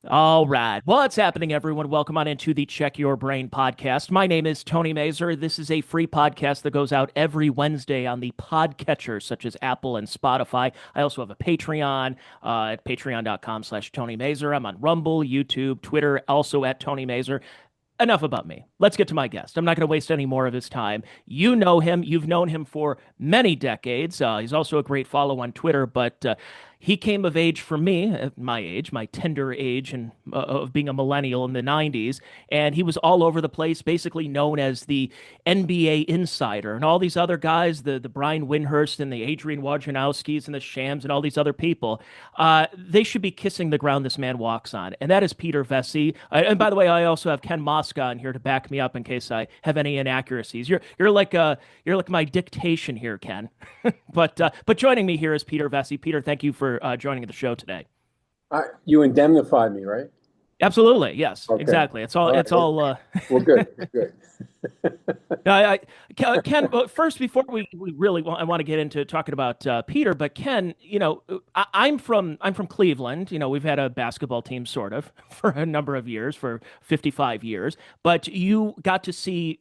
All right. Well, what's happening, everyone? Welcome on into the Check Your Brain podcast. My name is Tony Mazur. This is a free podcast that goes out every Wednesday on the podcatchers such as Apple and Spotify. I also have a Patreon at patreon.com/slash Tony Mazur. I'm on Rumble, YouTube, Twitter, also at Tony Mazur. Enough about me. Let's get to my guest. I'm not going to waste any more of his time. You know him. You've known him for many decades. He's also a great follow on Twitter, but he came of age for me, at my age, my tender age, and of being a millennial in the 90s. And he was all over the place, basically known as the NBA insider. And all these other guys, the Brian Windhurst and the Adrian Wojnarowskis and the Shams and all these other people, they should be kissing the ground this man walks on. And that is Peter Vecsey. And by the way, I also have Ken Mosca on here to back me up in case I have any inaccuracies. You're like my dictation here, Ken. But joining me here is Peter Vecsey. Peter, thank you for joining the show today. You indemnified me, right? Absolutely, yes, Okay. exactly. It's all All right. it's all Well, good. Good. Ken, but first, before we really I want to get into talking about Peter, but Ken, I'm from Cleveland. We've had a basketball team sort of for a number of years, for 55 years. But you got to see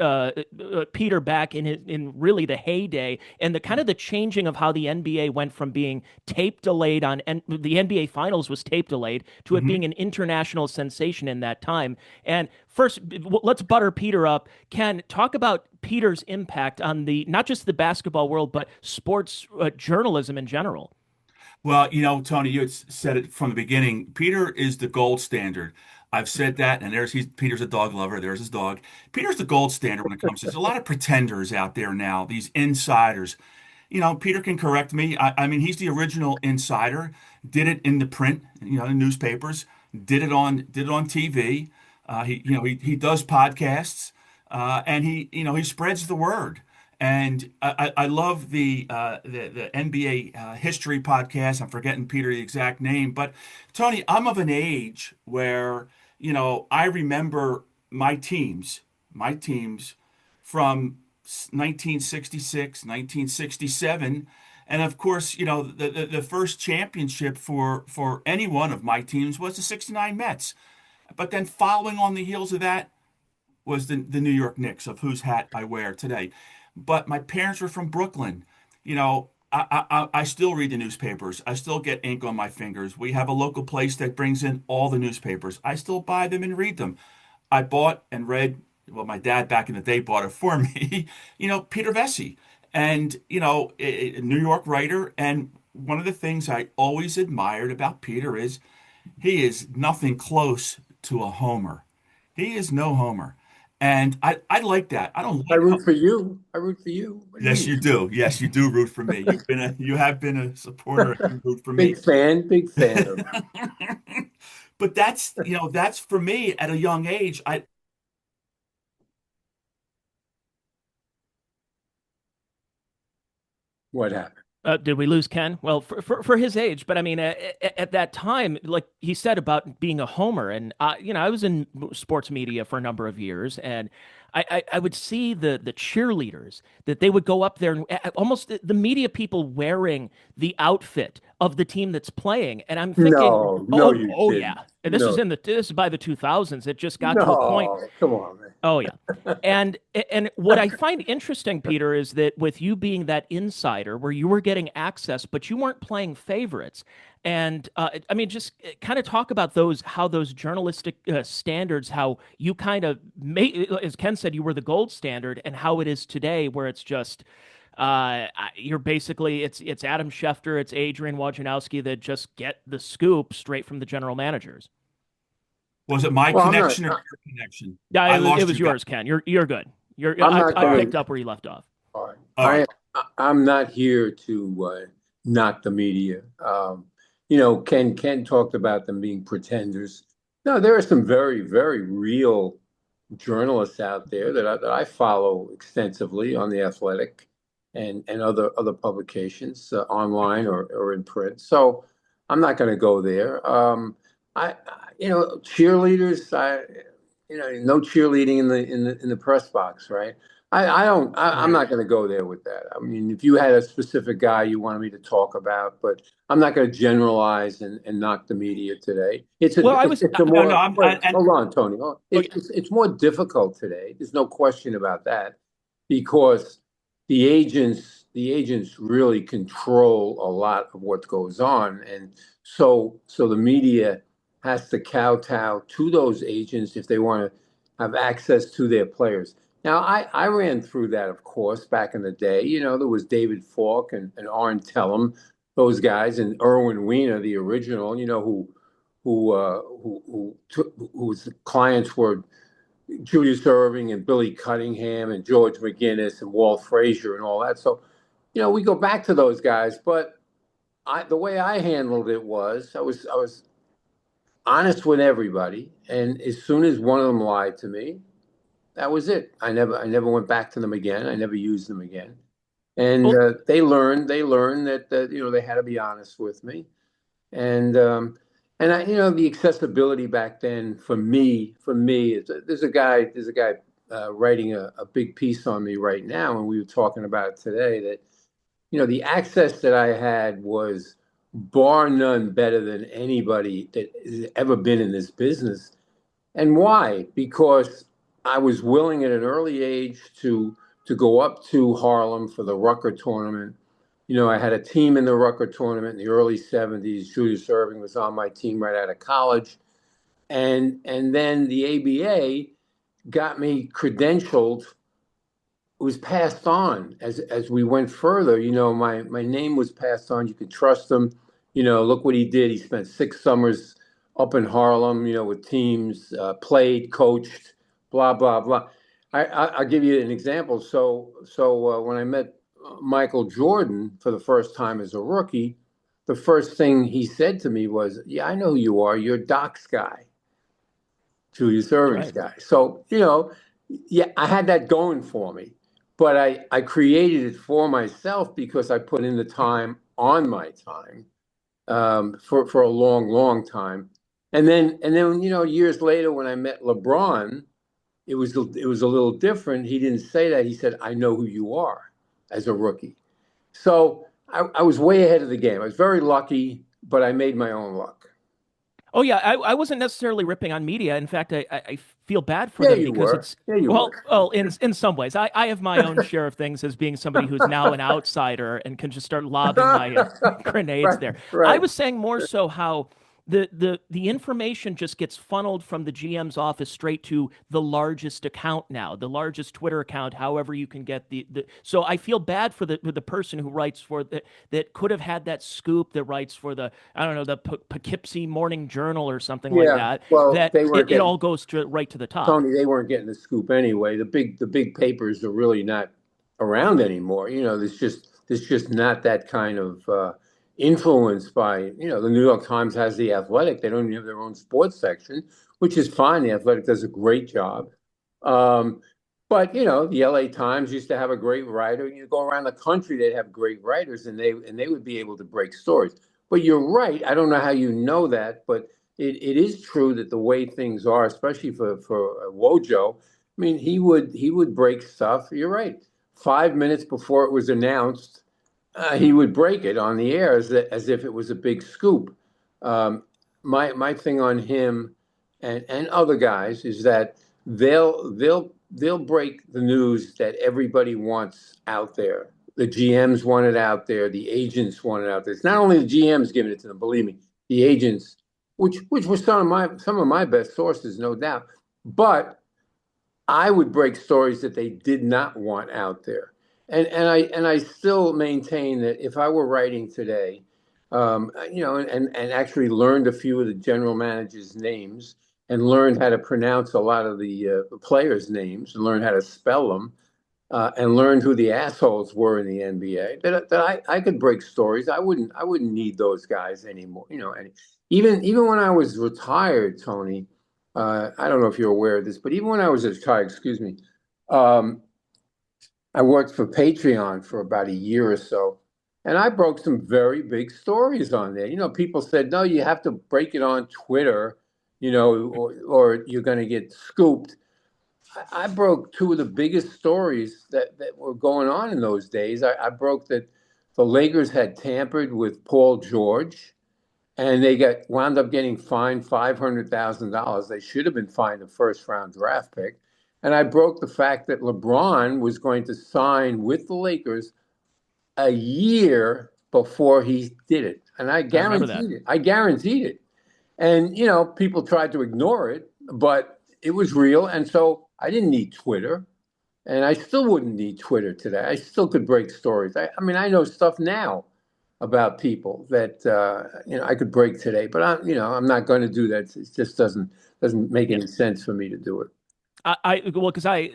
Peter back in really the heyday and the kind of the changing of how the NBA went from being tape delayed and the NBA Finals was tape delayed to it hmm being an international sensation in that time. And first, let's butter Peter up. Ken, talk about Peter's impact on the not just the basketball world, but sports journalism in general. Well, Tony, you had said it from the beginning. Peter is the gold standard. I've said that, and Peter's a dog lover. There's his dog. Peter's the gold standard when it comes to. There's a lot of pretenders out there now. These insiders. Peter can correct me. I mean, he's the original insider. Did it in the print, the newspapers. Did it on TV. He does podcasts, and he spreads the word. And I love the NBA history podcast. I'm forgetting Peter the exact name, but Tony, I'm of an age where I remember my teams from 1966, 1967. And of course, the first championship for any one of my teams was the 69 Mets. But then following on the heels of that was the New York Knicks, of whose hat I wear today. But my parents were from Brooklyn. I still read the newspapers. I still get ink on my fingers. We have a local place that brings in all the newspapers. I still buy them and read them. I bought and read, well, my dad back in the day bought it for me, Peter Vecsey, and, a New York writer. And one of the things I always admired about Peter is he is nothing close to a homer. He is no homer. And I like that. I don't I like root how, for you. I root for you. What do you yes, mean? you do. Yes, you do root for me. You have been a supporter and you root for me. Big fan of. But that's for me at a young age. I What happened? Did we lose Ken? Well, for his age, but I mean, at that time, like he said about being a homer, and I was in sports media for a number of years, and I would see the cheerleaders that they would go up there and almost the media people wearing the outfit of the team that's playing, and I'm thinking, No, no, oh, you oh didn't. yeah, and No, this is by the 2000s. It just got to a point. no. Come on, Oh yeah. And what I find interesting, Peter, is that with you being that insider where you were getting access, but you weren't playing favorites. And I mean, just kind of talk about how those journalistic standards, how you kind of made, as Ken said, you were the gold standard, and how it is today, where it's just you're basically it's Adam Schefter, it's Adrian Wojnarowski that just get the scoop straight from the general managers. Was it my well, I'm not. connection or your connection? Yeah, I it lost was you guys. yours, Ken. You're good. I'm not I going picked to. up where you left off. All right. All right. I'm not here to knock the media. Ken talked about them being pretenders. No, there are some very, very real journalists out there that I follow extensively on the Athletic and other publications online or in print. So I'm not going to go there. Cheerleaders. No cheerleading in the press box, right? I'm not going to go there with that. I mean, if you had a specific guy you wanted me to talk about, but I'm not going to generalize and knock the media today. Well, I was It's a No, no, more, and hold on, Tony. okay. It's more difficult today. There's no question about that because the agents really control a lot of what goes on. And so the media has to kowtow to those agents if they want to have access to their players. Now, I ran through that, of course, back in the day. There was David Falk and Arn Tellem, those guys, and Irwin Weiner, the original, whose clients were Julius Erving and Billy Cunningham and George McGinnis and Walt Frazier and all that. So, we go back to those guys, but the way I handled it was I was honest with everybody, and as soon as one of them lied to me, that was it. I never went back to them again. I never used them again. And Well, they learned that they had to be honest with me. And the accessibility back then for me, there's a guy writing a big piece on me right now, and we were talking about it today that the access that I had was bar none better than anybody that has ever been in this business. And why? Because I was willing at an early age to go up to Harlem for the Rucker tournament. I had a team in the Rucker tournament in the early 70s. Julius Erving was on my team right out of college. And then the ABA got me credentialed. It was passed on as we went further. My name was passed on. You could trust him. Look what he did. He spent 6 summers up in Harlem, with teams, played, coached, blah, blah, blah. I'll give you an example. So when I met Michael Jordan for the first time as a rookie, the first thing he said to me was, "Yeah, I know who you are. You're Doc's guy, Julius that's Erving's right. guy." So, yeah, I had that going for me, but I created it for myself because I put in the time on my time for a long, long time. And then years later when I met LeBron, it was a little different. He didn't say that. He said, "I know who you are," as a rookie. So I was way ahead of the game. I was very lucky, but I made my own luck. Oh yeah, I wasn't necessarily ripping on media. In fact, I feel bad for Yeah, them you because were. it's Yeah, you were. well, in some ways, I have my own share of things as being somebody who's now an outsider and can just start lobbing my grenades Right, there. I right. was saying more so how the information just gets funneled from the GM's office straight to the largest account now, the largest Twitter account, however you can get the so I feel bad for the person who writes for that could have had that scoop that writes for the I don't know the Poughkeepsie Morning Journal or something like Yeah. that Well, that they weren't it all getting goes right to the top. Tony. They weren't getting the scoop anyway. The big papers are really not around anymore. There's just not that kind of influence by the New York Times has the Athletic. They don't even have their own sports section, which is fine. The Athletic does a great job. Um, but the LA Times used to have a great writer. You go around the country, they'd have great writers, and they would be able to break stories. But you're right. I don't know how you know that, but it is true that the way things are, especially for Wojo, I mean, he would break stuff. You're right. 5 minutes before it was announced, he would break it on the air as if it was a big scoop. Um, my thing on him and other guys is that they'll break the news that everybody wants out there. The GMs want it out there. The agents want it out there. It's not only the GMs giving it to them. Believe me, the agents, which were some of my best sources, no doubt. But I would break stories that they did not want out there. And I still maintain that if I were writing today, and actually learned a few of the general managers' names and learned how to pronounce a lot of the players' names and learned how to spell them, and learned who the assholes were in the NBA, that I could break stories. I wouldn't need those guys anymore. Even when I was retired, Tony, I don't know if you're aware of this, but even when I was retired, excuse me, um, I worked for Patreon for about a year or so, and I broke some very big stories on there. People said, no, you have to break it on Twitter, or you're going to get scooped. I broke two of the biggest stories that were going on in those days. I broke that the Lakers had tampered with Paul George, and they wound up getting fined $500,000. They should have been fined a first-round draft pick. And I broke the fact that LeBron was going to sign with the Lakers a year before he did it. And I remember that. guaranteed it. I guaranteed it. And, people tried to ignore it, but it was real. And so I didn't need Twitter. And I still wouldn't need Twitter today. I still could break stories. I mean, I know stuff now about people that, I could break today, but I'm not going to do that. It just doesn't make any sense for me to do it. Well, because I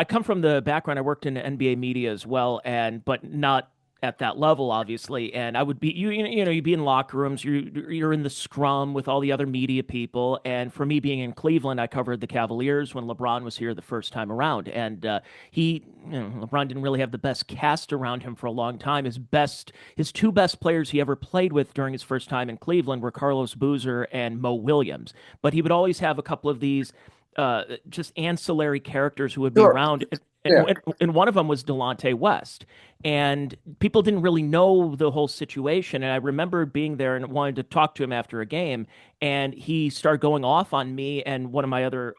come from the background. I worked in NBA media as well, but not at that level, obviously. And I would be you'd be in locker rooms. You're in the scrum with all the other media people. And for me, being in Cleveland, I covered the Cavaliers when LeBron was here the first time around. And LeBron didn't really have the best cast around him for a long time. His two best players he ever played with during his first time in Cleveland were Carlos Boozer and Mo Williams. But he would always have a couple of these just ancillary characters who would be Sure. around. Yeah. And one of them was Delonte West. And people didn't really know the whole situation. And I remember being there and wanted to talk to him after a game. And he started going off on me and one of my other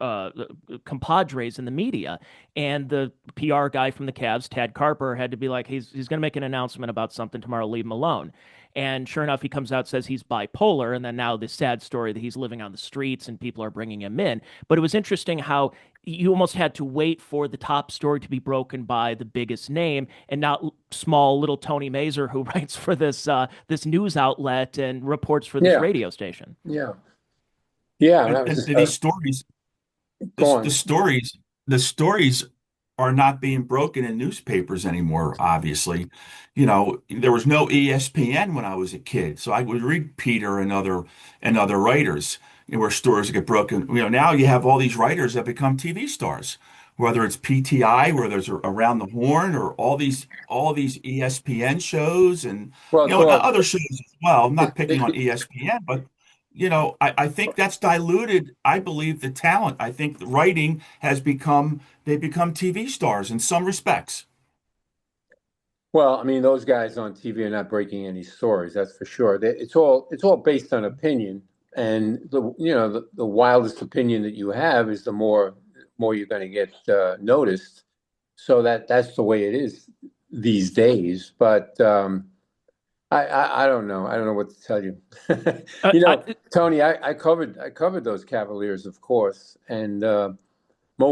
compadres in the media. And the PR guy from the Cavs, Tad Carper, had to be like, he's going to make an announcement about something tomorrow, leave him alone. And sure enough, he comes out, says he's bipolar. And then now this sad story that he's living on the streets and people are bringing him in. But it was interesting how you almost had to wait for the top story to be broken by the biggest name and not small little Tony Mazur who writes for this news outlet and reports for this radio station. Yeah. And these stories, the stories are not being broken in newspapers anymore, obviously. There was no ESPN when I was a kid, so I would read Peter and other writers, where stories get broken. Now you have all these writers that become TV stars, whether it's PTI, where there's Around the Horn, or all these ESPN shows and other shows as well. I'm not picking on ESPN, but I think that's diluted, I believe, the talent. I think the writing they become TV stars in some respects. Well, I mean, those guys on TV are not breaking any stories, that's for sure. It's all based on opinion, and the wildest opinion that you have is the more you're going to get noticed. So that's the way it is these days. But I don't know. I don't know what to tell you. Tony, I covered those Cavaliers, of course, and Mo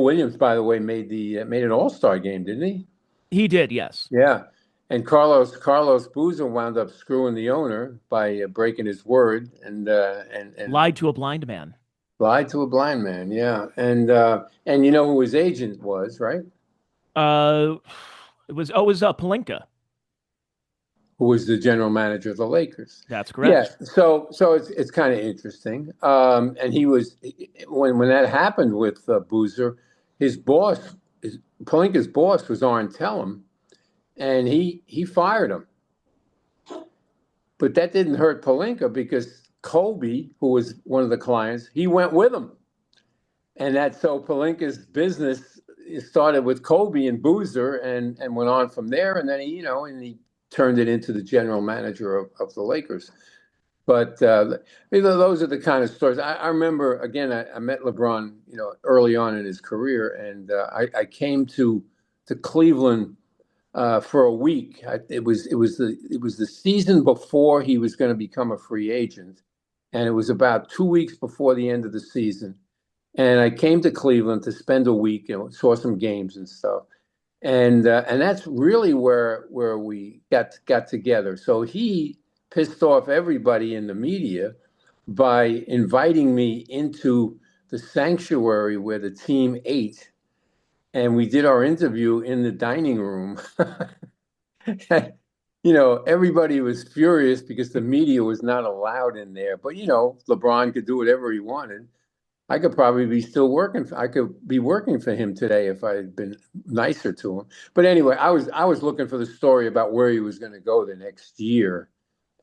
Williams, by the way, made an All-Star game, didn't he? He did, yes. Yeah. And Carlos Boozer wound up screwing the owner by breaking his word and lied to a blind man. Lied to a blind man, yeah. And you know who his agent was, right? It was Pelinka, who was the general manager of the Lakers. That's correct. Yeah. So it's kind of interesting. And he was when that happened with Boozer, Pelinka's boss was Arn Tellem. And he fired him. But that didn't hurt Pelinka because Kobe, who was one of the clients, he went with him. And so Pelinka's business started with Kobe and Boozer and went on from there. And then he turned it into the general manager of the Lakers. But those are the kind of stories. I remember, again, I met LeBron, early on in his career. And I came to Cleveland for a week. It was the season before he was going to become a free agent, and it was about 2 weeks before the end of the season. And I came to Cleveland to spend a week, saw some games and stuff, and that's really where we got together. So he pissed off everybody in the media by inviting me into the sanctuary where the team ate. And we did our interview in the dining room. Everybody was furious because the media was not allowed in there. But, LeBron could do whatever he wanted. I could probably be still working. I could be working for him today if I had been nicer to him. But anyway, I was looking for the story about where he was going to go the next year.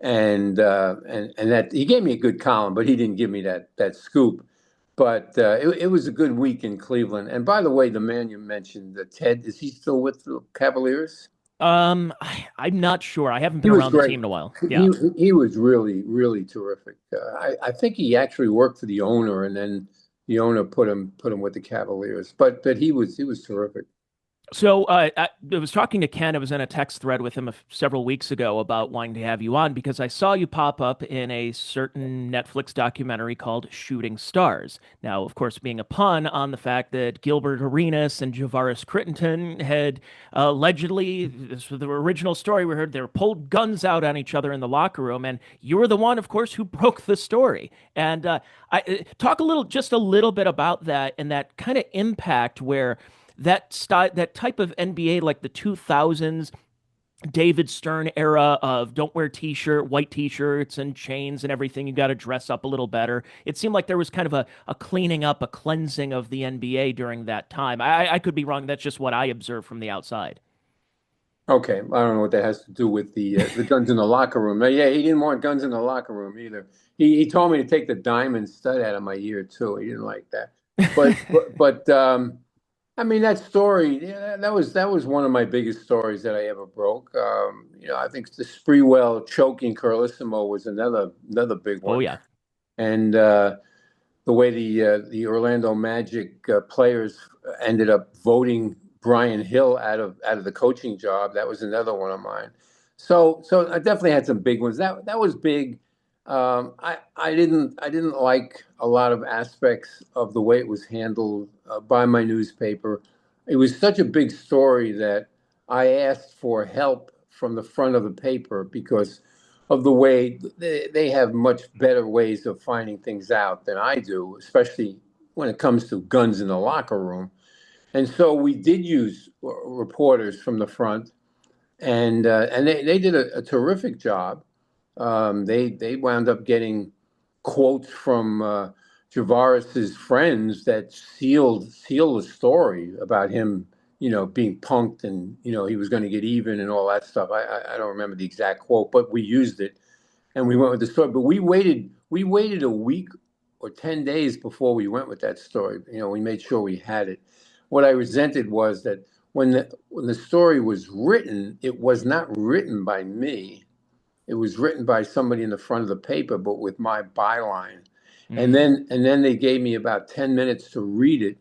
And that he gave me a good column, but he didn't give me that scoop. But it was a good week in Cleveland. And by the way, the man you mentioned, Ted, is he still with the Cavaliers? I'm not sure. I haven't He been was around the great. team in a while. Yeah. He was really, really terrific. I think he actually worked for the owner, and then the owner put him with the Cavaliers. But he was terrific. So I was talking to Ken. I was in a text thread with him several weeks ago about wanting to have you on because I saw you pop up in a certain Netflix documentary called Shooting Stars. Now, of course, being a pun on the fact that Gilbert Arenas and Javaris Crittenton had allegedly, this was the original story we heard, they were pulled guns out on each other in the locker room, and you were the one, of course, who broke the story. And I talk just a little bit about that and that kind of impact where that type of NBA, like the 2000s David Stern era of don't wear white t-shirts and chains and everything. You got to dress up a little better. It seemed like there was kind of a cleaning up, a cleansing of the NBA during that time. I could be wrong. That's just what I observed from the outside. Okay, I don't know what that has to do with the guns in the locker room. Yeah, he didn't want guns in the locker room either. He told me to take the diamond stud out of my ear too. He didn't like that. But I mean, that story, yeah, that was one of my biggest stories that I ever broke. I think the Sprewell choking Carlissimo was another big Oh one. yeah. And the way the Orlando Magic players ended up voting Brian Hill out of the coaching job, that was another one of mine. So I definitely had some big ones. That was big. I didn't like a lot of aspects of the way it was handled by my newspaper. It was such a big story that I asked for help from the front of the paper because of the way they have much better ways of finding things out than I do, especially when it comes to guns in the locker room. And so we did use reporters from the front, and they did a terrific job. They wound up getting quotes from Javaris's friends that sealed the story about him, being punked and he was going to get even and all that stuff. I don't remember the exact quote, but we used it and we went with the story. But we waited a week or 10 days before we went with that story. We made sure we had it. What I resented was that when the story was written, it was not written by me. It was written by somebody in the front of the paper, but with my byline. And Mm. then they gave me about 10 minutes to read it.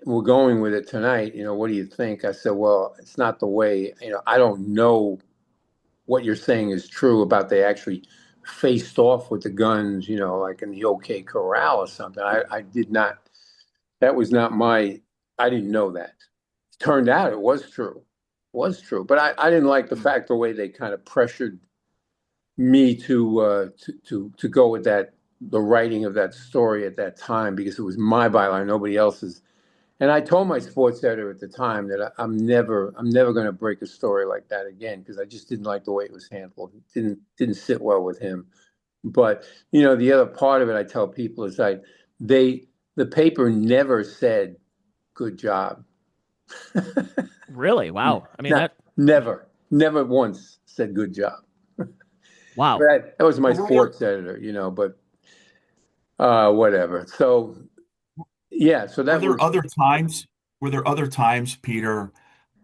We're going with it tonight. What do you think? I said, well, it's not the way, I don't know what you're saying is true about they actually faced off with the guns, like in the OK Corral or something. I did not, that was not I didn't know that. Turned out it was true. Was true. But I didn't like the fact the way they kind of pressured me to go with the writing of that story at that time because it was my byline, nobody else's. And I told my sports editor at the time that I'm never going to break a story like that again because I just didn't like the way it was handled. It didn't sit well with him. But the other part of it I tell people is the paper never said good job. Really? Wow. I mean Not, never once said good job. wow. That was my Were there, sports editor, but whatever. So yeah, so were that there was other times? Were there other times, Peter,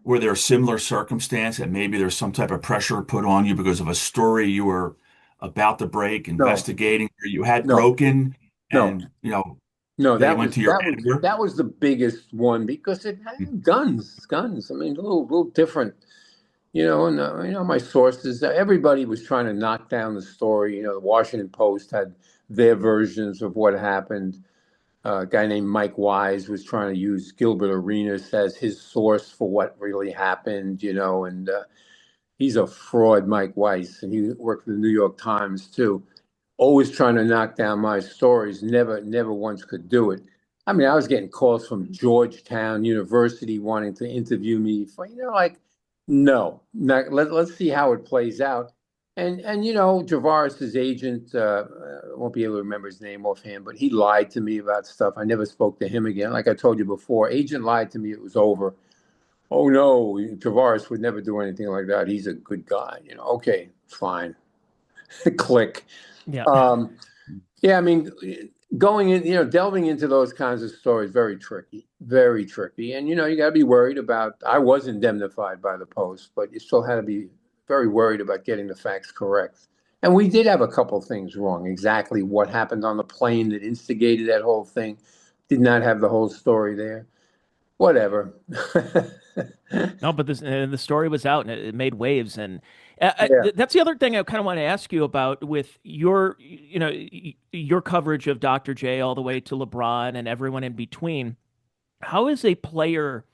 where there a similar circumstance that maybe there's some type of pressure put on you because of a story you were about to break, no, investigating, or you had no, broken, no, and no. they That went was to your that was editor? that was the biggest one because it had guns. I mean, a little different, And my sources. Everybody was trying to knock down the story. The Washington Post had their versions of what happened. A guy named Mike Wise was trying to use Gilbert Arenas as his source for what really happened, and he's a fraud, Mike Wise, and he worked for the New York Times too. Always trying to knock down my stories, never once could do it. I mean, I was getting calls from Georgetown University wanting to interview me for, like, no, let's see how it plays out. And Javaris's agent, I won't be able to remember his name offhand, but he lied to me about stuff. I never spoke to him again. Like I told you before, agent lied to me. It was over. Oh no, Javaris would never do anything like that. He's a good guy. Okay, fine. Click. Yeah. Um, yeah, I mean, going in, delving into those kinds of stories, very tricky, very tricky. And, you got to be worried about, I was indemnified by the Post, but you still had to be very worried about getting the facts correct. And we did have a couple things wrong. Exactly what happened on the plane that instigated that whole thing. Did not have the whole story there. Whatever. No, but the story was out and it made waves, and Yeah. that's the other thing I kind of want to ask you about with your coverage of Dr. J all the way to LeBron and everyone in between. How is a player?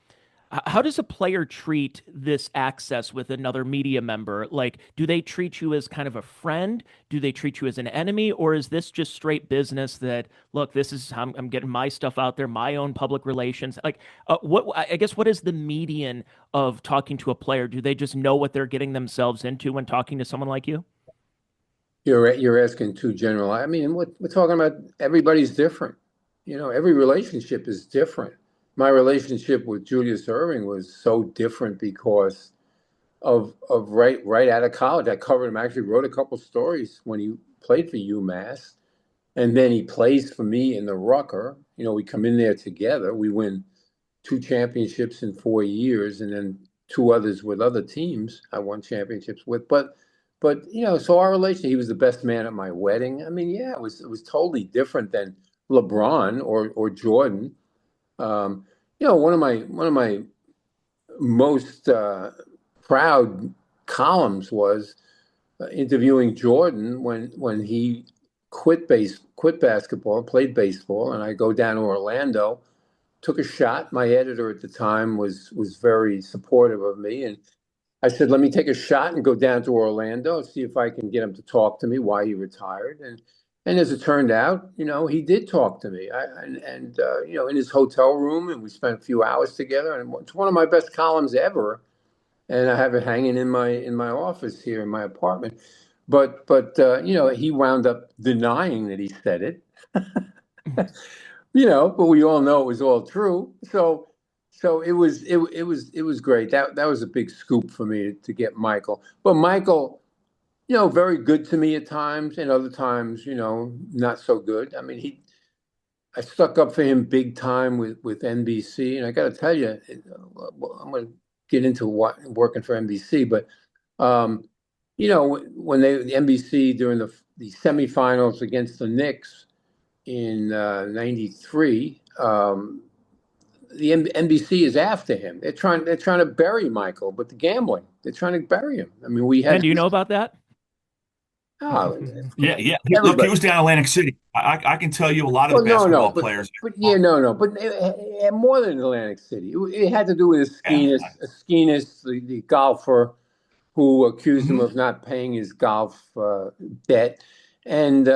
How does a player treat this access with another media member? Like, do they treat you as kind of a friend? Do they treat you as an enemy? Or is this just straight business that, look, this is, I'm getting my stuff out there, my own public relations? Like, I guess, what is the median of talking to a player? Do they just know what they're getting themselves into when talking to someone like you? You're asking too general. I mean, we're talking about, everybody's different. Every relationship is different. My relationship with Julius Erving was so different because of right out of college. I covered him. I actually wrote a couple stories when he played for UMass, and then he plays for me in the Rucker. We come in there together. We win 2 championships in 4 years, and then 2 others with other teams I won championships with. But so our relation, he was the best man at my wedding. I mean, yeah, it was totally different than LeBron or Jordan. One of my most proud columns was interviewing Jordan when he quit basketball, played baseball, and I go down to Orlando, took a shot. My editor at the time was very supportive of me, and I said, let me take a shot and go down to Orlando and see if I can get him to talk to me why he retired. And as it turned out, he did talk to me. In his hotel room, and we spent a few hours together. And it's one of my best columns ever. And I have it hanging in my office here in my apartment. But he wound up denying that he said it. But we all know it was all true. So it was great. That was a big scoop for me to get Michael. But Michael, very good to me at times, and other times, not so good. I mean, I stuck up for him big time with NBC, and I got to tell you, I'm going to get into working for NBC, but when the NBC during the semifinals against the Knicks in '93. The NBC is after him. They're trying to bury Michael, but the gambling, they're trying to bury him. I mean, we Ken, had do you know about that? oh, Yeah, yeah. Look, he everybody. was down Atlantic City. I can tell you a lot of Well, the no, basketball but players. more than Atlantic City. It had to do with Yeah. a skiinist, the golfer who accused him Hmm. of not paying his golf debt, and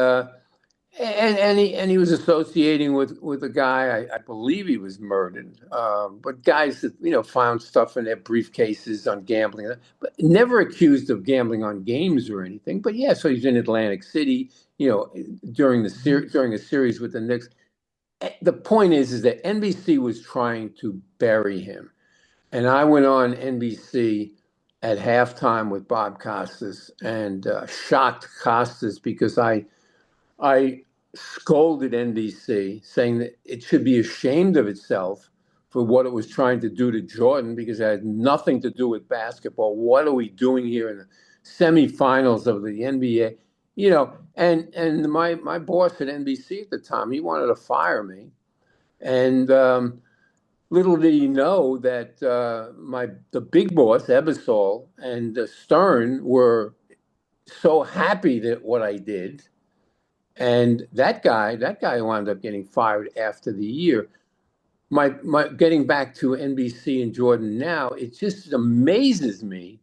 he was associating with a guy. I believe he was murdered. But guys that found stuff in their briefcases on gambling, but never accused of gambling on games or anything. But yeah, so he's in Atlantic City. During during a series with the Knicks. The point is that NBC was trying to bury him, and I went on NBC at halftime with Bob Costas and shocked Costas because I scolded NBC, saying that it should be ashamed of itself for what it was trying to do to Jordan because it had nothing to do with basketball. What are we doing here in the semifinals of the NBA? And my boss at NBC at the time, he wanted to fire me. And little did he know that the big boss, Ebersol, and Stern were so happy that what I did, and that guy wound up getting fired after the year. My getting back to NBC and Jordan now, it just amazes me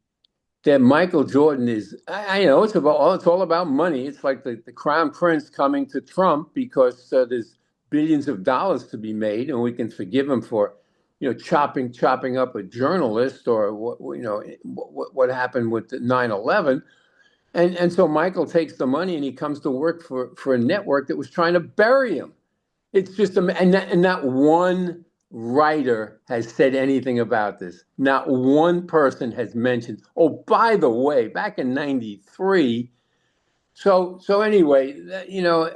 that Michael Jordan is. I know it's all about money. It's like the crown prince coming to Trump because there's billions of dollars to be made, and we can forgive him for chopping up a journalist or what happened with 9/11. And so Michael takes the money and he comes to work for a network that was trying to bury him. It's just and not one writer has said anything about this. Not one person has mentioned. Oh, by the way, back in '93. So anyway,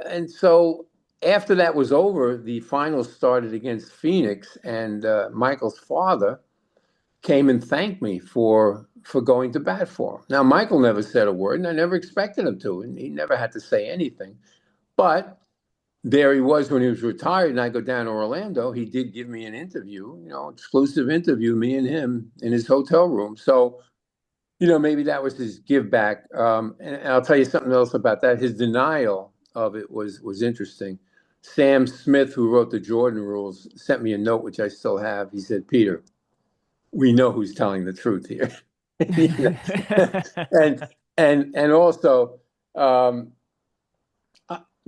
and so after that was over, the finals started against Phoenix, and Michael's father came and thanked me for going to bat for him. Now, Michael never said a word, and I never expected him to, and he never had to say anything. But there he was when he was retired, and I go down to Orlando. He did give me an interview, exclusive interview, me and him in his hotel room. So, maybe that was his give back. And I'll tell you something else about that. His denial of it was interesting. Sam Smith, who wrote the Jordan rules, sent me a note, which I still have. He said, "Peter, we know who's telling the truth here." and also,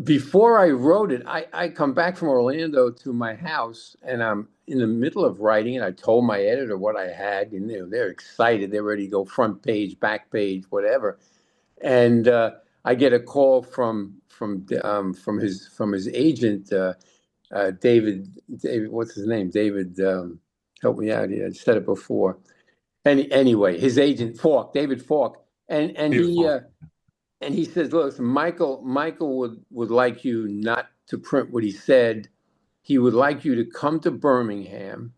before I wrote it, I come back from Orlando to my house, and I'm in the middle of writing, and I told my editor what I had, and they're excited. They're ready to go front page, back page, whatever. And I get a call from his agent, David. What's his name? David. Help me out here. I said it before. Anyway, his agent David Falk, and he says, "Look, Michael would like you not to print what he said. He would like you to come to Birmingham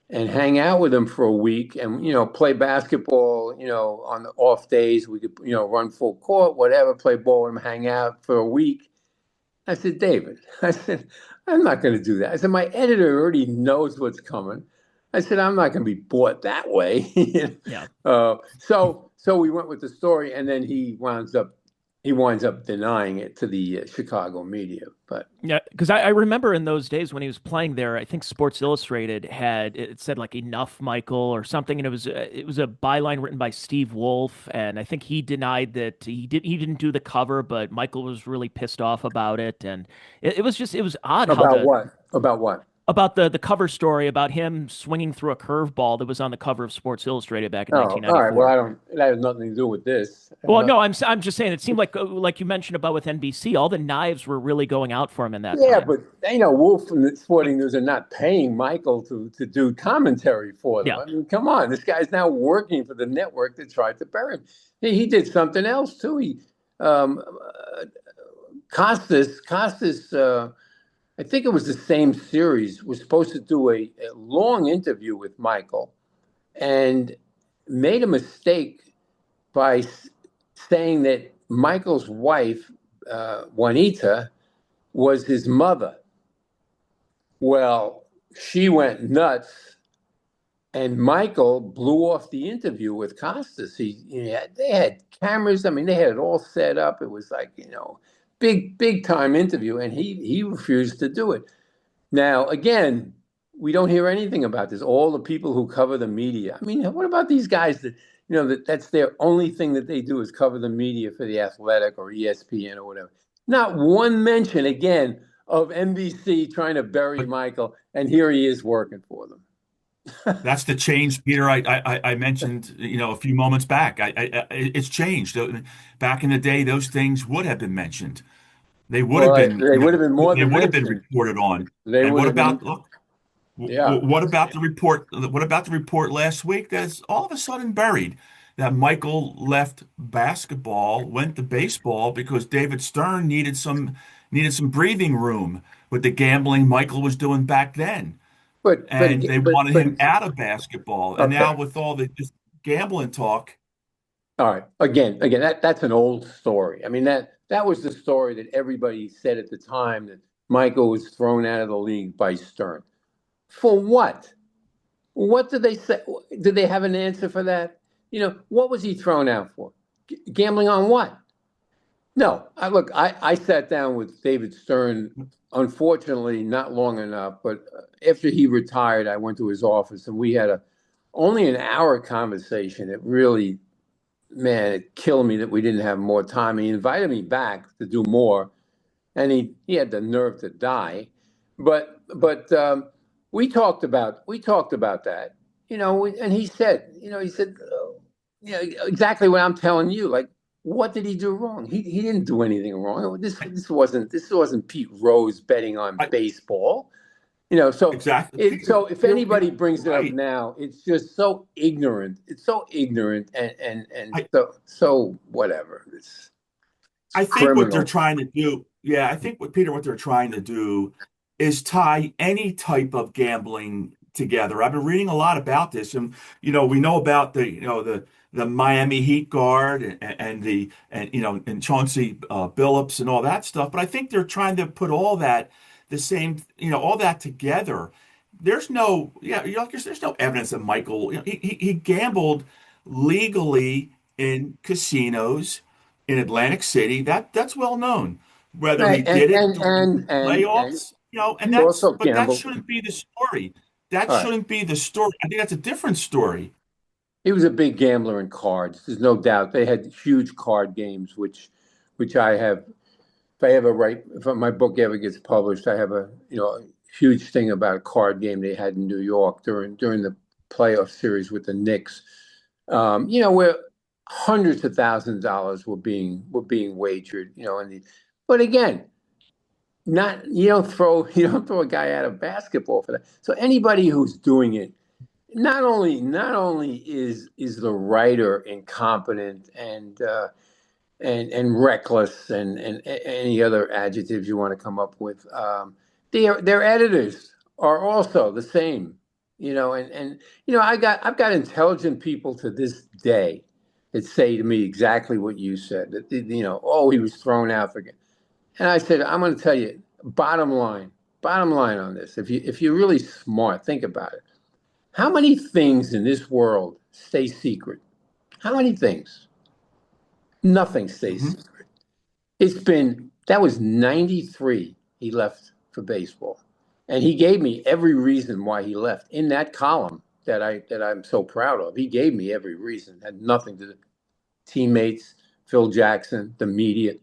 and hang out with him for a week, and play basketball. On the off days we could run full court, whatever, play ball with him, hang out for a week." I said, "David," I said, "I'm not going to do that." I said, "My editor already knows what's coming." I said, "I'm not going to be bought that way." Yeah. So we went with the story, and then he winds up denying it to the Chicago media. But yeah, because I remember in those days when he was playing there, I think Sports Illustrated it said like "Enough, Michael" or something, and it was a byline written by Steve Wolf, and I think he denied that he didn't do the cover, but Michael was really pissed off about it, and it was odd about what? About the cover story about him swinging through a curveball that was on the cover of Sports Illustrated back in Oh, all right. 1994. Well, that has nothing to do with this. Well, no, I'm just saying it seemed like you mentioned about with NBC, all the knives were really going out for him in that Yeah, time. but Wolf and the Sporting News are not paying Michael to do commentary for them. Yeah. I mean, come on, this guy's now working for the network that tried to bury him. He did something else too. Um, Costas, I think it was the same series, was supposed to do a long interview with Michael, and made a mistake by saying that Michael's wife, Juanita, was his mother. Well, she went nuts, and Michael blew off the interview with Costas. They had cameras. I mean, they had it all set up. It was like, big time interview, and he refused to do it. Now, again, we don't hear anything about this. All the people who cover the media. I mean, what about these guys that that's their only thing that they do is cover the media for the Athletic or ESPN or whatever. Not one mention again of NBC trying to bury Michael, and here he is working for them. That's the change, Peter. I mentioned, a few moments back. It's changed. Back in the day, those things would have been mentioned. They would have Well, been, they would have been more they than would have been mentioned. reported on. They And would what have about, been, look, yeah. what about the report? What about the report last week that's all of a sudden buried? That Michael left basketball, went to baseball because David Stern needed some breathing room with the gambling Michael was doing back then, and they wanted but him out of basketball. And okay. now with all this gambling talk, All right. Again, that's an old story. I mean, that was the story that everybody said at the time, that Michael was thrown out of the league by Stern. For what? What did they say? Did they have an answer for that? What was he thrown out for? Gambling on what? No. I sat down with David Stern, unfortunately, not long enough, but after he retired, I went to his office, and we had only an hour conversation. It really, man, it killed me that we didn't have more time. He invited me back to do more, and he had the nerve to die. But we talked about that, and he said, exactly what I'm telling you. Like, what did he do wrong? He didn't do anything wrong. This wasn't Pete Rose betting on baseball. So exactly. so if anybody brings it up Right. now, it's just so ignorant. It's so ignorant, and I, so whatever. It's I think what they're criminal. trying to do, Yeah, I think what they're trying to do is tie any type of gambling together. I've been reading a lot about this, and we know about the Miami Heat guard and Chauncey Billups and all that stuff. But I think they're trying to put all that the same, all that together. There's no, yeah, there's no evidence that Michael, he gambled legally in casinos in Atlantic City. That's well known. Whether he Right. did it during the And playoffs, and he also but that gambled. shouldn't be the story. That All right. shouldn't be the story. I think that's a different story. He was a big gambler in cards. There's no doubt. They had huge card games, which I have. If I ever write, if my book ever gets published, I have a huge thing about a card game they had in New York during the playoff series with the Knicks. Where hundreds of thousands of dollars were being wagered. But again, not you don't throw a guy out of basketball for that. So anybody who's doing it, not only is the writer incompetent and reckless and any other adjectives you want to come up with, their editors are also the same. I've got intelligent people to this day that say to me exactly what you said, that oh, he was thrown out for. And I said, I'm going to tell you, bottom line on this. If you're really smart, think about it. How many things in this world stay secret? How many things? Nothing stays Hmm. secret. That was 93 he left for baseball. And he gave me every reason why he left in that column that I'm so proud of. He gave me every reason. Had nothing to do. Teammates, Phil Jackson, the media,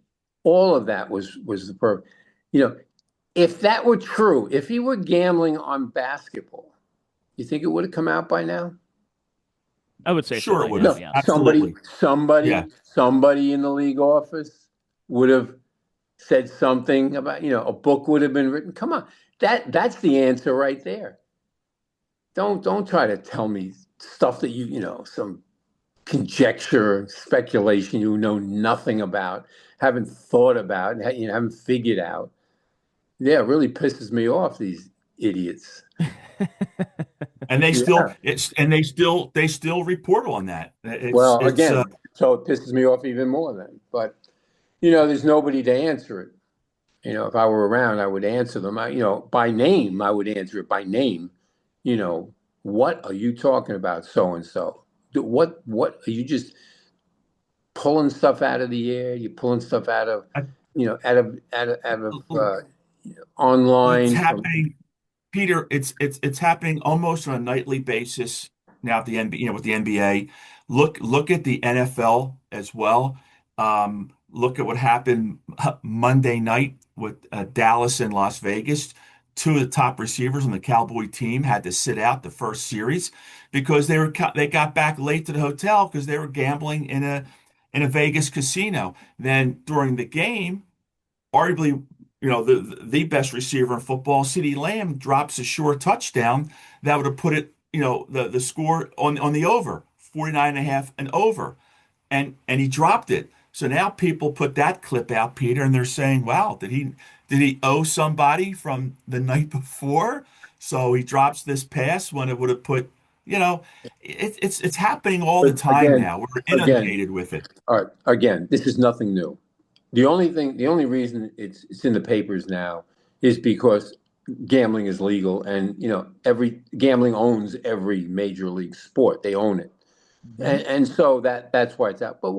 all of that was the purpose. You know, if that were true, if he were gambling on basketball, you think it would have come out by now? I would say so Sure, it by would now, have. No, yeah. somebody, Absolutely. Yeah. somebody, somebody in the league office would have said something about, a book would have been written. Come on, that's the answer right there. Don't try to tell me stuff that some conjecture, speculation you know nothing about, haven't thought about, haven't figured out. Yeah, it really pisses me off, these idiots. And they still Yeah. it's and they still report on that. It's Well, it's again, so it pisses me off even more then. But there's nobody to answer it. If I were around, I would answer them. By name, I would answer it by name. You know, what are you talking about, so and so? What are you just pulling stuff out of the air? You're pulling stuff out of, I, it's online from. happening, Peter. It's happening almost on a nightly basis now at the NBA, with the NBA. Look at the NFL as well. Look at what happened Monday night with Dallas and Las Vegas. Two of the top receivers on the Cowboy team had to sit out the first series because they got back late to the hotel because they were gambling in a Vegas casino. Then during the game, arguably, the best receiver in football, CeeDee Lamb, drops a short touchdown that would have put it, the score on the over, 49 and a half and over. And he dropped it. So now people put that clip out, Peter, and they're saying, "Wow, did he owe somebody from the night before? So he drops this pass when it would have put, it's happening all the But time again, now. We're again, inundated with it. all right, again, this is nothing new. The only reason it's in the papers now is because gambling is legal, and every gambling owns every major league sport. They own it, Mhm. and so that's why it's out. But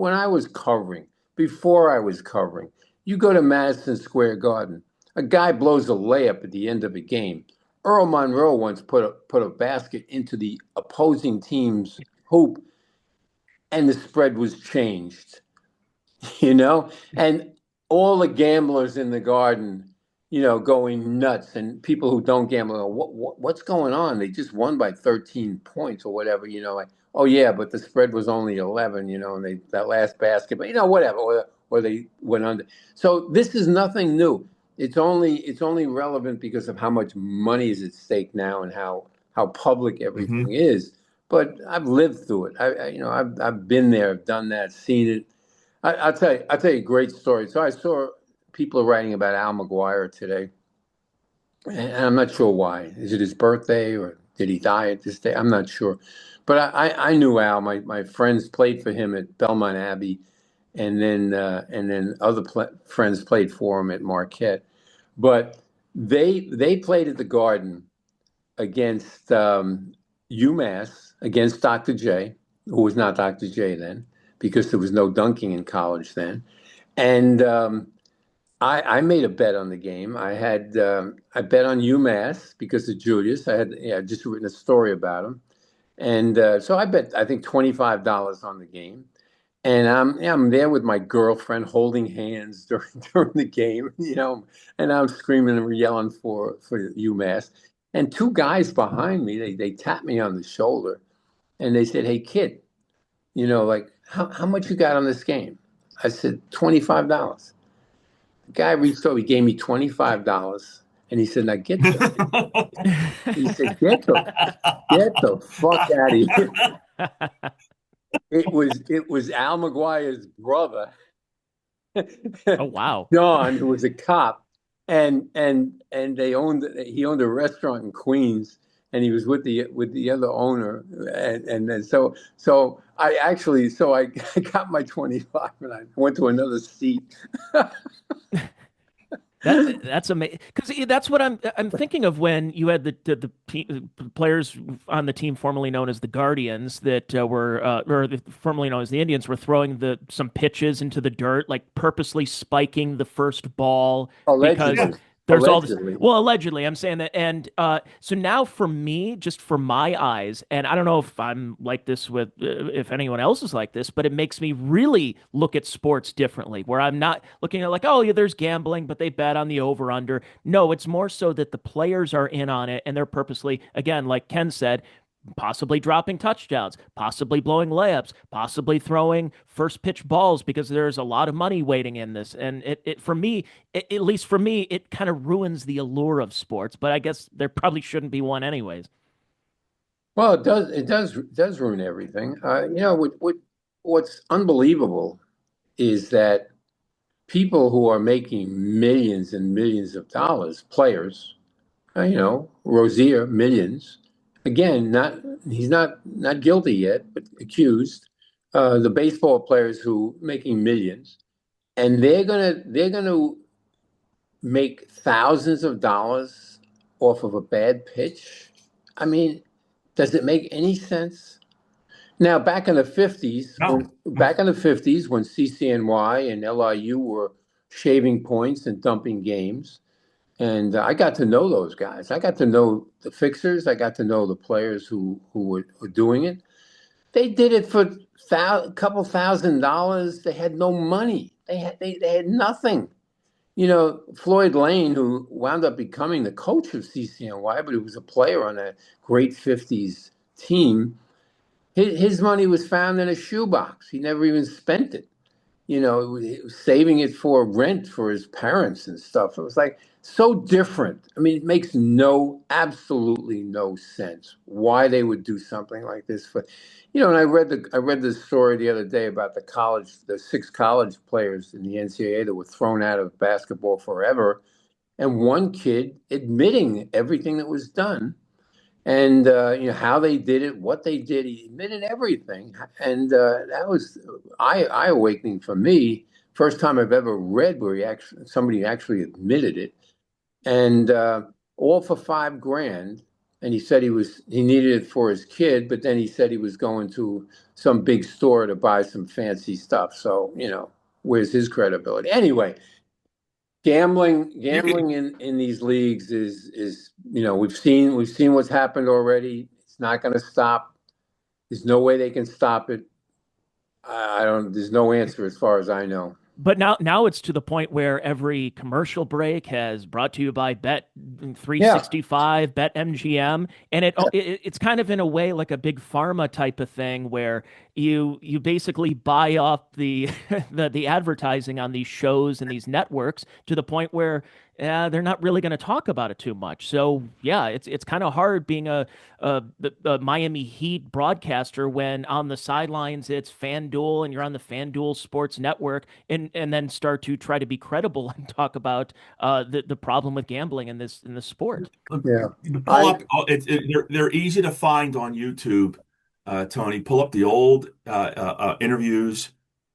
before I was covering, you go to Madison Square Garden, a guy blows a layup at the end of a game. Earl Monroe once put a basket into the opposing team's hoop, and the spread was changed. you know, and all the gamblers in the garden, going nuts, and people who don't gamble, what's going on? They just won by 13 points or whatever, like, oh yeah, but the spread was only 11, and that last basket, but whatever, or they went under. So this is nothing new. It's only relevant because of how much money is at stake now and how public everything Hmm. is. But I've lived through it. I've been there, I've done that, seen it. I'll tell you a great story. So I saw people are writing about Al McGuire today, and I'm not sure why. Is it his birthday or did he die at this day? I'm not sure. But I knew Al. My friends played for him at Belmont Abbey, and then other friends played for him at Marquette. But they played at the Garden against UMass, against Dr. J, who was not Dr. J then, because there was no dunking in college then. And I made a bet on the game. I bet on UMass because of Julius. I had just written a story about him, and so I bet I think $25 on the game. And I'm there with my girlfriend holding hands during the game, and I'm screaming and yelling for UMass. And two guys behind me, they tapped me on the shoulder, and they said, "Hey kid, like how much you got on this game?" I said, $25. The guy reached over, he gave me $25, and he said, "Now get he said, get the fuck out of here." It was Al McGuire's brother, Oh, wow. John, who was a cop, and he owned a restaurant in Queens, and he was with the other owner, and then so I got my 25 and I went to another seat. That's amazing, because that's what I'm thinking of when you had the players on the team formerly known as the Guardians that formerly known as the Indians were throwing some pitches into the dirt, like purposely spiking the first ball because Allegedly. there's all this. Allegedly. Well, allegedly, I'm saying that, and so now for me, just for my eyes, and I don't know if I'm like this with if anyone else is like this, but it makes me really look at sports differently, where I'm not looking at like, oh yeah, there's gambling, but they bet on the over under. No, it's more so that the players are in on it, and they're purposely, again, like Ken said, possibly dropping touchdowns, possibly blowing layups, possibly throwing first pitch balls, because there's a lot of money waiting in this. And it for me, at least for me, it kind of ruins the allure of sports. But I guess there probably shouldn't be one anyways. Well, it does ruin everything. What's unbelievable is that people who are making millions and millions of dollars, players, Rozier, millions. Again, he's not guilty yet, but accused. The baseball players who making millions, and they're gonna make thousands of dollars off of a bad pitch. I mean, does it make any sense? Now, back in the 50s, No. when CCNY and LIU were shaving points and dumping games, and I got to know those guys. I got to know the fixers. I got to know the players who were doing it. They did it for a couple $1,000s. They had no money. They had nothing. Floyd Lane, who wound up becoming the coach of CCNY, but he was a player on a great 50s team. His money was found in a shoebox. He never even spent it. He was saving it for rent for his parents and stuff. It was like so different. I mean, it makes absolutely no sense why they would do something like this. And I read the story the other day about the 6 college players in the NCAA that were thrown out of basketball forever, and one kid admitting everything that was done. And how they did it, what they did, he admitted everything, and that was eye-awakening for me. First time I've ever read where somebody actually admitted it, and all for $5,000. And he said he needed it for his kid, but then he said he was going to some big store to buy some fancy stuff. So where's his credibility? Anyway. Gambling in these leagues is we've seen what's happened already. It's not going to stop. There's no way they can stop it. There's no answer as far as I know. But now it's to the point where every commercial break has brought to you by Bet 365, Bet MGM, and it's kind of in a way like a big pharma type of thing where you basically buy off the the advertising on these shows and these networks to the point where they're not really going to talk about it too much. So yeah, it's kind of hard being a Miami Heat broadcaster when on the sidelines it's FanDuel and you're on the FanDuel Sports Network, and then start to try to be credible and talk about the problem with gambling in this sport. Yeah. Pull I up, they're easy to find on YouTube, Tony. Pull up the old interviews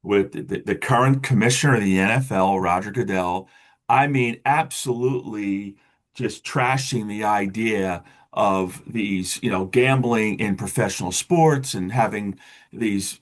with the current commissioner of the NFL, Roger Goodell. I mean, absolutely just trashing the idea of these, gambling in professional sports and having these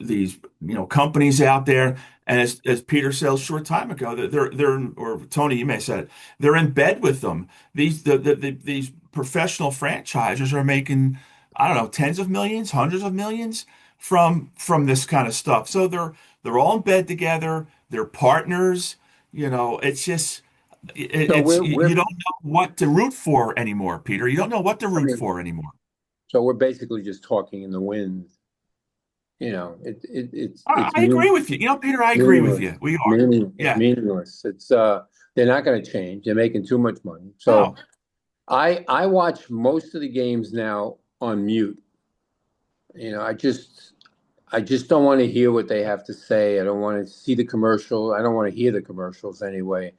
companies out there. And as Peter said a short time ago, that or Tony, you may have said it, they're in bed with them. These professional franchises are making, I don't know, tens of millions, hundreds of millions from this kind of stuff. So they're all in bed together. They're partners. It's just so you don't know what to root for anymore, Peter. You don't know what to I root mean, for anymore. so we're basically just talking in the wind. It's I agree with you. Peter, I agree with meaningless. you. We are. It's Yeah. meaningless. They're not going to change. They're making too much money. So No. I watch most of the games now on mute. I just don't want to hear what they have to say. I don't want to see the commercial. I don't want to hear the commercials anyway.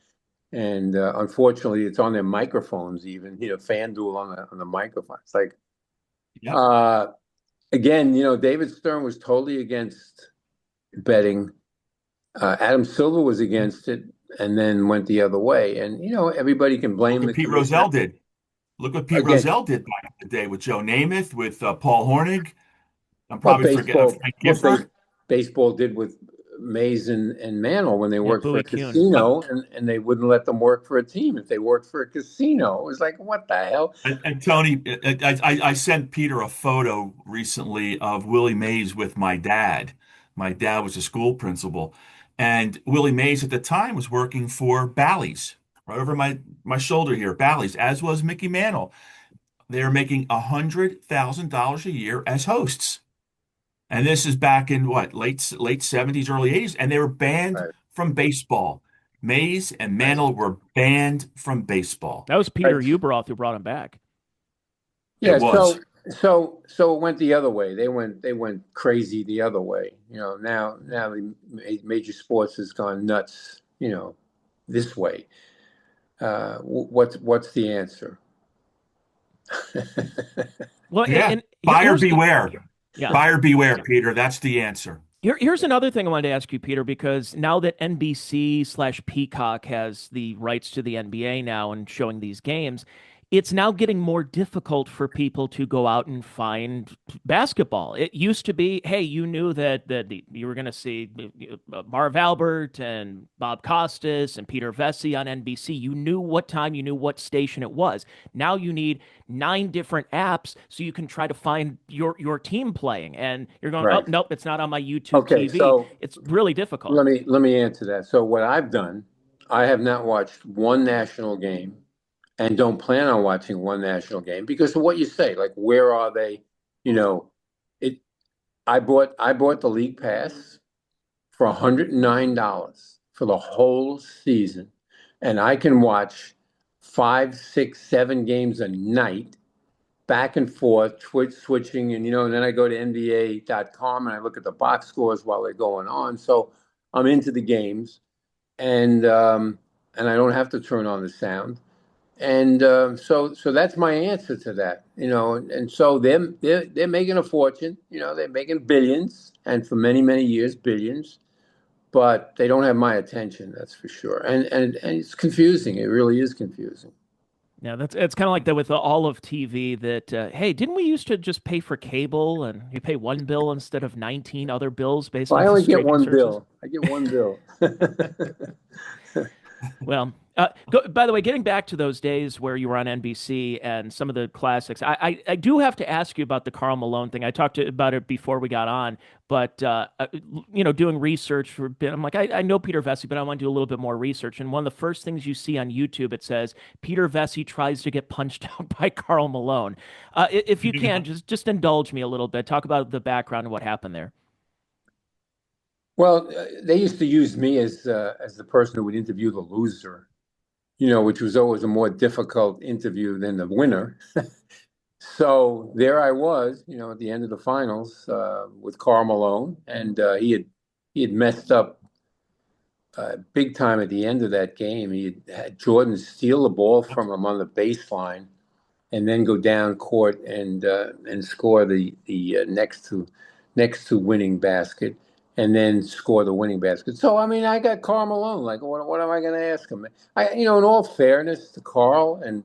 And unfortunately, it's on their microphones even. FanDuel on the microphone. It's like, Yep. again, David Stern was totally against betting. Adam Silver was against it, and then went the other way. And everybody can Look blame what the Pete commissioner Rozelle did. Look what Pete again. Rozelle did back in the day with Joe Namath, with Paul Hornig. I'm What probably forgetting baseball? Frank What base, Gifford. baseball did with Mays and Mantle when they Yeah, worked for a Bowie Kuhn. casino, and they wouldn't let them work for a team if they worked for a casino. It was like, what the hell? And Tony, I sent Peter a photo recently of Willie Mays with my dad. My dad was a school principal, and Willie Mays at the time was working for Bally's, right over my shoulder here, Bally's, as was Mickey Mantle. They are making $100,000 a year as hosts. And this is back in what, late 70s, early 80s, and they were banned Right, from baseball. Mays and right, Mantle were banned from baseball. That was Peter right. Ueberroth who brought him back. It Yeah. So was. so it went the other way. They went crazy the other way. Now the major sports has gone nuts. This way. What's the answer? Well, Yeah. and Buyer here's beware. yeah. Buyer beware, Peter. That's the answer. Here's another thing I wanted to ask you, Peter, because now that NBC/Peacock has the rights to the NBA now and showing these games, it's now getting more difficult for people to go out and find basketball. It used to be, hey, you knew that you were going to see Marv Albert and Bob Costas and Peter Vecsey on NBC. You knew what time, you knew what station it was. Now you need 9 different apps so you can try to find your team playing, and you're going, oh Right. nope, it's not on my YouTube Okay. TV. So It's really difficult. let me answer that. So what I've done, I have not watched one national game, and don't plan on watching one national game because of what you say. Like, where are they? You know, it. I bought the league pass for $109 for the whole season, and I can watch 5, 6, 7 games a night, back and forth, switching, and then I go to NBA.com and I look at the box scores while they're going on. So I'm into the games, and I don't have to turn on the sound. And so that's my answer to that. And so they're making a fortune. They're making billions, and for many, many years, billions. But they don't have my attention, that's for sure. And it's confusing. It really is confusing. Yeah, that's it's kind of like that with all of TV. That hey, didn't we used to just pay for cable and you pay one bill instead of 19 other bills based Well, I on the only get streaming one services? bill. I get one bill. Well, by the way, getting back to those days where you were on NBC and some of the classics, I do have to ask you about the Karl Malone thing. I talked about it before we got on, but doing research for a bit, I'm like, I know Peter Vecsey, but I want to do a little bit more research. And one of the first things you see on YouTube, it says Peter Vecsey tries to get punched out by Karl Malone. If you can, just indulge me a little bit. Talk about the background and what happened there. Well, they used to use me as the person who would interview the loser. which was always a more difficult interview than the winner. So there I was, at the end of the finals with Karl Malone, and he had messed up big time at the end of that game. He had Jordan steal the ball from him on the baseline, and then go down court and score the next to winning basket, and then score the winning basket. So I mean, I got Karl Malone. Like, what am I going to ask him? In all fairness to Karl and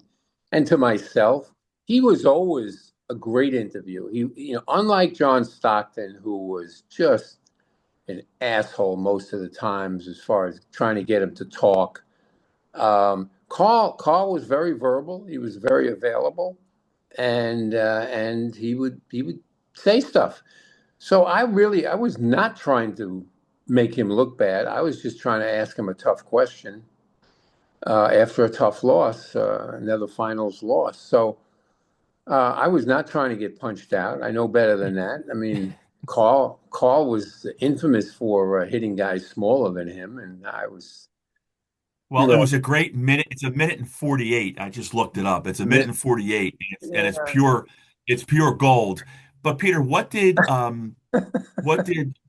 to myself, he was always a great interview. He, unlike John Stockton, who was just an asshole most of the times as far as trying to get him to talk. Karl was very verbal. He was very available, and he would say stuff. So I was not trying to make him look bad. I was just trying to ask him a tough question after a tough loss, another finals loss. So I was not trying to get punched out. I know better than that. I mean, Karl was infamous for hitting guys smaller than him, and I was. Well, it was a great minute. It's a minute and 48. I just looked it up. It's a minute and 48, and it's Yeah. pure gold. But Peter, what did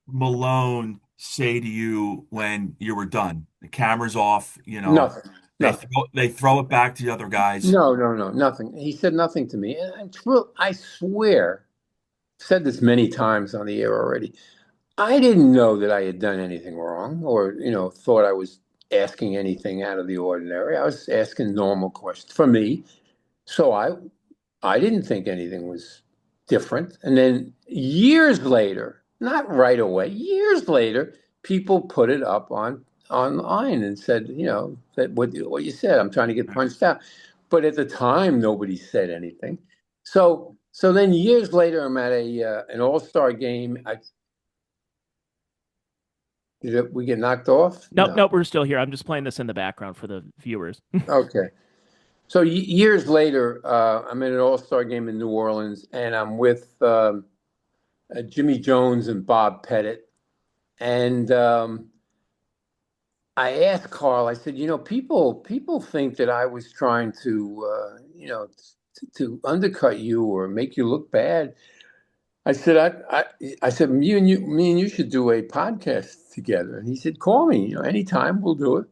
Malone say to you when you were done? The camera's off, Nothing. they Nothing. throw it back to the other guys. No, no, no, nothing. He said nothing to me. And true, I swear, said this many times on the air already. I didn't know that I had done anything wrong or, thought I was asking anything out of the ordinary. I was asking normal questions for me. So I didn't think anything was different. And then years later, not right away, years later, people put it up online and said, that what you said, I'm trying to get punched out. But at the time, nobody said anything. So then years later, I'm at an all-star game. Did we get knocked off? Nope, No. nope, we're still here. I'm just playing this in the background for the viewers. Okay. So years later, I'm at an all-star game in New Orleans, and I'm with Jimmy Jones and Bob Pettit. And I asked Karl, I said, people think that I was trying to undercut you or make you look bad. I said, I said, me and you should do a podcast together. And he said, call me, anytime, we'll do it.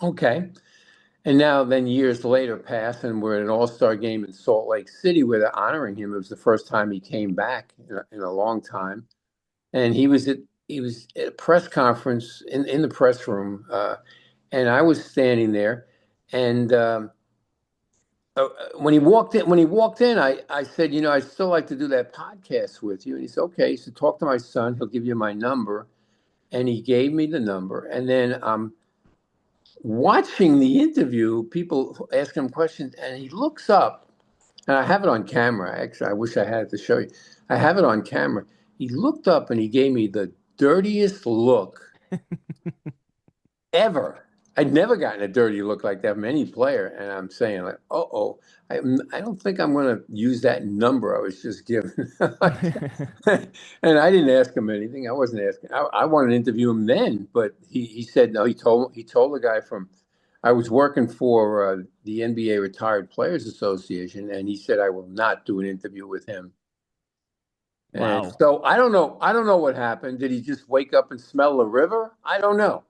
Okay. And now then years later pass, and we're at an all-star game in Salt Lake City where they're honoring him. It was the first time he came back in a long time. And he was at a press conference in the press room, and I was standing there. And when he walked in, I said, I'd still like to do that podcast with you. And he said, okay. He said, talk to my son. He'll give you my number. And he gave me the number. And then watching the interview, people ask him questions, and he looks up, and I have it on camera. Actually, I wish I had it to show you. I have it on camera. He looked up and he gave me the dirtiest look ever. I'd never gotten a dirty look like that from any player, and I'm saying, like, I don't think I'm going to use that number I was just given. And I didn't ask him anything. I wasn't asking. I wanted to interview him then, but he said no. He told the guy I was working for the NBA Retired Players Association, and he said I will not do an interview with him. Wow. And so I don't know. I don't know what happened. Did he just wake up and smell the river? I don't know.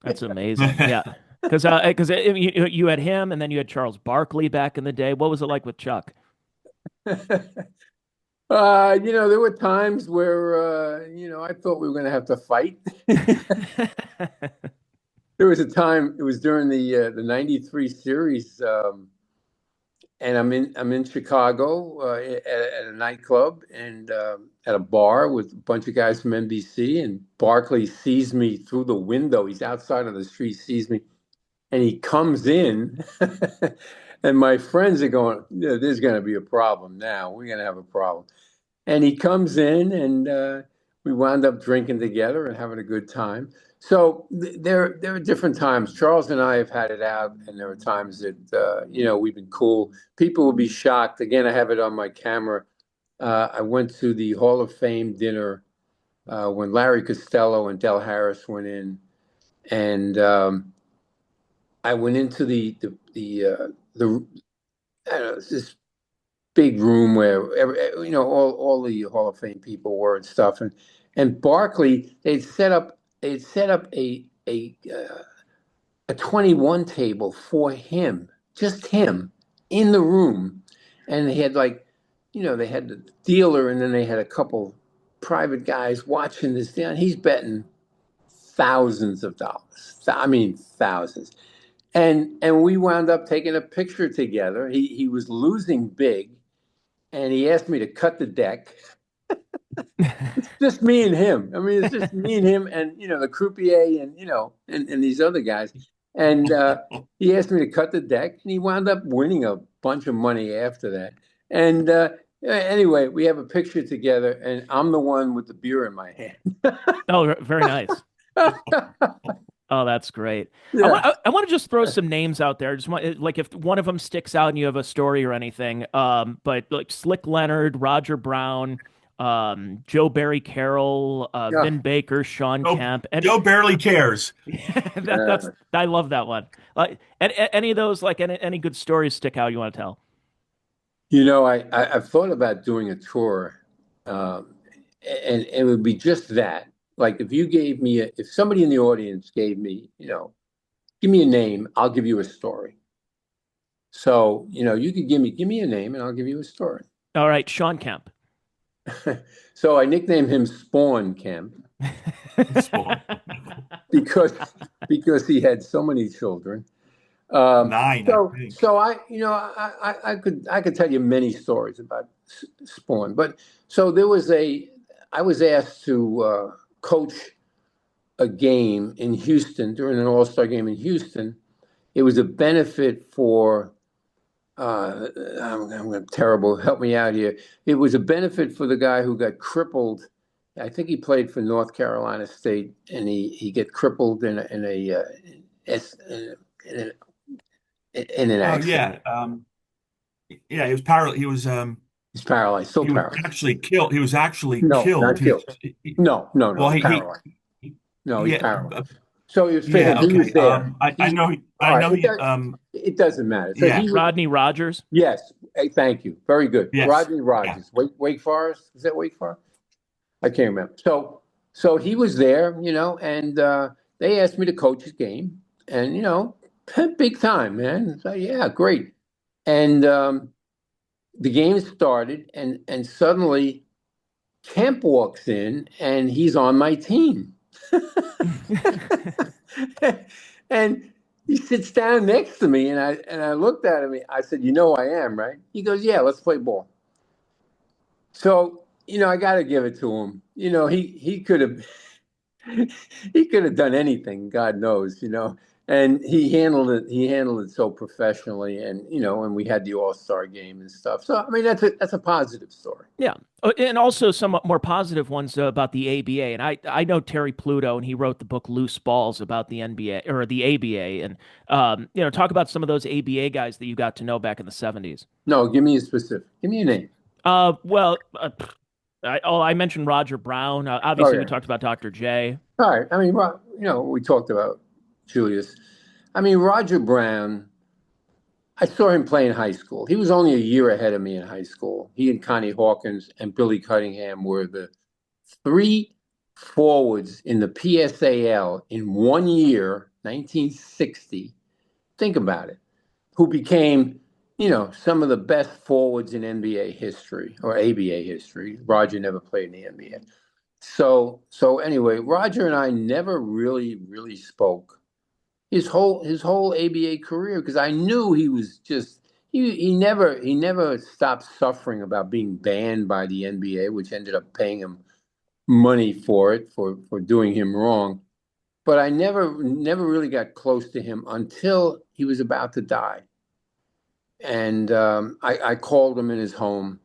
That's amazing. Yeah. Because you had him and then you had Charles Barkley back in the day. What was it like with Chuck? There were times where, I thought we were going to have to fight. There was a time, it was during the '93 series, and I'm in Chicago at a nightclub and at a bar with a bunch of guys from NBC, and Barkley sees me through the window. He's outside on the street, sees me, and he comes in, and my friends are going, there's going to be a problem now. We're going to have a problem. And he comes in, and we wound up drinking together and having a good time. So there are different times. Charles and I have had it out, and there are times that, we've been cool. People will be shocked. Again, I have it on my camera. I went to the Hall of Fame dinner when Larry Costello and Del Harris went in, and I went into the I don't know, it's this big room where all the Hall of Fame people were and stuff, and Barkley they'd set up a 21 table for him, just him, in the room. And they had they had the dealer, and then they had a couple private guys watching this down. He's betting thousands of dollars. I mean, thousands. And we wound up taking a picture together. He was losing big, and he asked me to cut the deck. It's just me and him. I mean, it's just me and him, and the croupier, and these other guys. And he asked me to cut the deck, and he wound up winning a bunch of money after that. And anyway, we have a picture together, and I'm the one with the beer in my hand. Oh, very nice. Oh, that's great. Yeah. I want to just throw some names out there. Just want, like, if one of them sticks out and you have a story or anything. But like Slick Leonard, Roger Brown, Joe Barry Carroll, Yeah. Vin Baker, Sean Kemp. Joe barely cares. I love that one. Any of those, like any good stories stick out you want to tell? I've thought about doing a tour, and it would be just that. Like if you gave me if somebody in the audience gave me, give me a name, I'll give you a story. So, you could give me a name and I'll give you a story. All right, Sean Kemp. So I nicknamed him Spawn Kemp because he had so many children. 9, I think. So I could tell you many stories about Spawn, but so I was asked to coach a game in Houston during an All-Star game in Houston. It was a benefit for I'm terrible. Help me out here. It was a benefit for the guy who got crippled. I think he played for North Carolina State, and he get crippled in an accident. Yeah. He was paralyzed. He's paralyzed. Still paralyzed. He was actually No, killed. not killed. No. Well, He's paralyzed. No, he's paralyzed. So he was okay. He was there. I know. It doesn't matter. So yeah. Rodney Rogers. Yes. Hey, thank you. Very good. Yes. Rodney Rogers. Yeah. Wake Forest. Is that Wake Forest? I can't remember. So he was there, and they asked me to coach his game, and big time, man. So yeah, great. And the game started, and suddenly Kemp walks in, and he's on my team. And he sits down next to me, and I looked at him. I said, I am, right? He goes, yeah, let's play ball. So, I got to give it to him. He could have done anything, God knows, and he handled it so professionally, and and we had the All-Star game and stuff. So, I mean, that's a positive story. Yeah. And also some more positive ones about the ABA. And I know Terry Pluto, and he wrote the book Loose Balls about the NBA or the ABA. And, talk about some of those ABA guys that you got to know back in the 70s. No, give me a specific. Give me a name. I mentioned Roger Brown. Obviously, we talked about Dr. J. All right. I mean, we talked about Julius. I mean, Roger Brown, I saw him play in high school. He was only a year ahead of me in high school. He and Connie Hawkins and Billy Cunningham were the 3 forwards in the PSAL in 1 year, 1960. Think about it. Who became, some of the best forwards in NBA history or ABA history. Roger never played in the NBA. So anyway, Roger and I never really spoke his whole ABA career, because I knew he was just he never stopped suffering about being banned by the NBA, which ended up paying him money for doing him wrong. But I never really got close to him until he was about to die. And I called him in his home,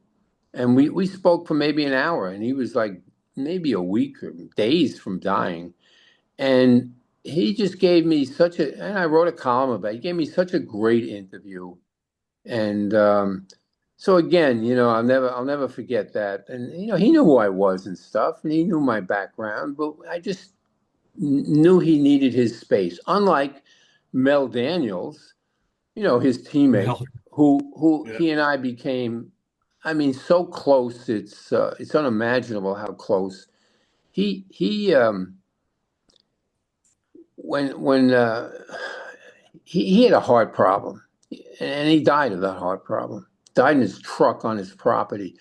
and we spoke for maybe an hour, and he was like maybe a week or days from dying. And he just gave me and I wrote a column about it. He gave me such a great interview. And so again, I'll never forget that. And, he knew who I was and stuff, and he knew my background, but I just knew he needed his space. Unlike Mel Daniels, his teammate, Well, who yeah. he and I became, I mean, so close. It's unimaginable how close. He when he had a heart problem, and he died of that heart problem. Died in his truck on his property,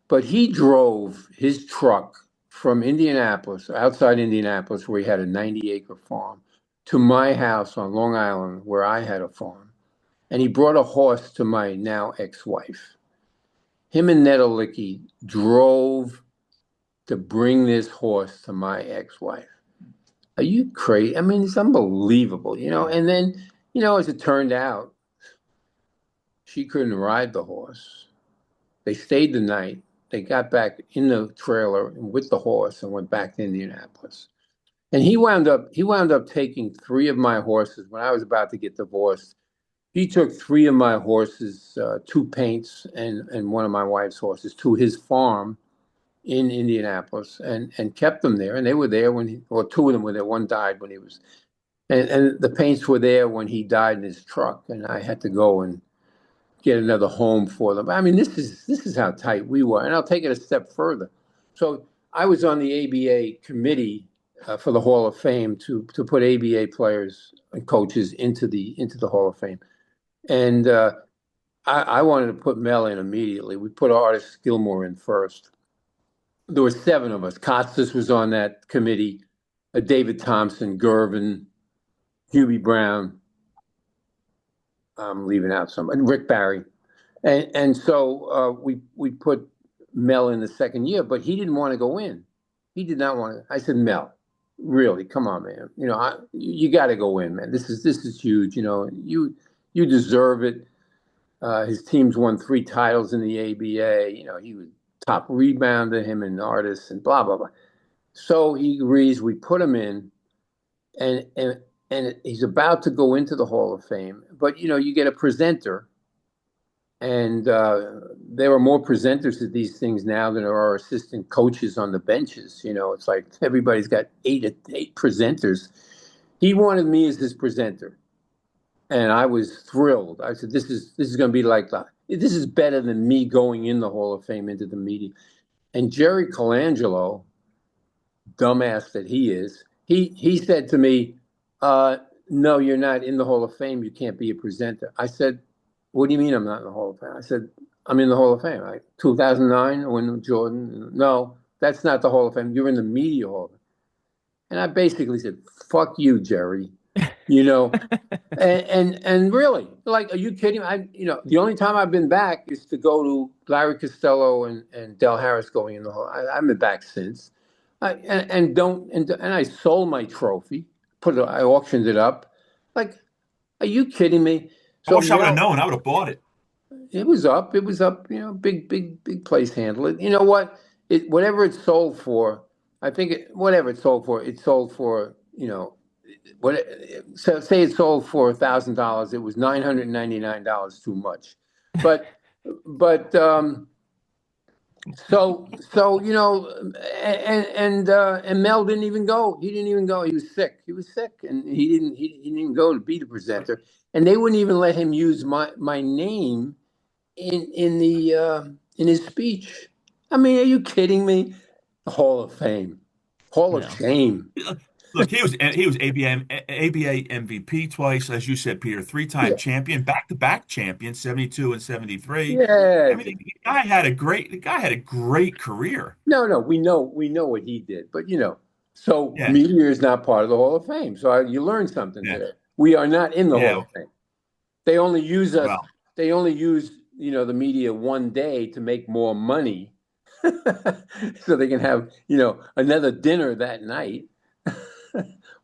but he drove his truck from Indianapolis, outside Indianapolis, where he had a 90-acre farm, to my house on Long Island, where I had a farm, and he brought a horse to my now ex-wife. Him and Nedelicki drove to bring this horse to my ex-wife. Are you crazy? I mean, it's unbelievable, Yeah. And then, as it turned out, she couldn't ride the horse. They stayed the night. They got back in the trailer with the horse and went back to Indianapolis. And he wound up taking three of my horses when I was about to get divorced. He took three of my horses, two paints and one of my wife's horses, to his farm in Indianapolis and kept them there. And they were there or two of them were there. One died when he was, and the paints were there when he died in his truck. And I had to go and get another home for them. I mean, this is how tight we were. And I'll take it a step further. So I was on the ABA committee for the Hall of Fame to put ABA players and coaches into the Hall of Fame. And I wanted to put Mel in immediately. We put Artis Gilmore in first. There were seven of us. Costas was on that committee. David Thompson, Gervin, Hubie Brown. I'm leaving out some. And Rick Barry. And so we put Mel in the second year, but he didn't want to go in. He did not want to. I said, Mel, really, come on, man. You got to go in, man. This is huge. You deserve it. His teams won 3 titles in the ABA. He was top rebounder, him and Artis, and blah blah blah. So he agrees. We put him in, and he's about to go into the Hall of Fame. But you get a presenter. And there are more presenters at these things now than there are assistant coaches on the benches. It's like everybody's got eight presenters. He wanted me as his presenter, and I was thrilled. I said, "This is going to be like that. This is better than me going in the Hall of Fame into the media." And Jerry Colangelo, dumbass that he is, he said to me, "No, you're not in the Hall of Fame. You can't be a presenter." I said, "What do you mean I'm not in the Hall of Fame?" I said, "I'm in the Hall of Fame." 2009 when Jordan. No, that's not the Hall of Fame. You're in the Media Hall of Fame. And I basically said, "Fuck you, Jerry." And really, like, are you kidding? The only time I've been back is to go to Larry Costello and Del Harris going in the Hall. I've been back since. And I sold my trophy. I auctioned it up. Like, are you kidding me? I So wish I would have Mel, known. I would have bought it. it was up. It was up. Big place handle it. You know what? Whatever it sold for, I think whatever it sold for, what. So say it sold for $1,000. It was $999 too much, but so and Mel didn't even go. He didn't even go. He was sick. And he didn't even go to be the presenter. And they wouldn't even let him use my name in his speech. I mean, are you kidding me? Hall of Fame, Hall of Yeah. Shame. Look, he was ABA MVP twice, as you said, Peter, 3-time Yeah, champion, back-to-back champion, 72 and 73. yeah. I mean, the guy had a great career. No, we know what he did, but so Yeah, media is not part of the Hall of Fame. So you learned something yeah, today. We are not in the Hall yeah. of Fame. They only use us. Well, They only use the media one day to make more money, so they can have another dinner that night.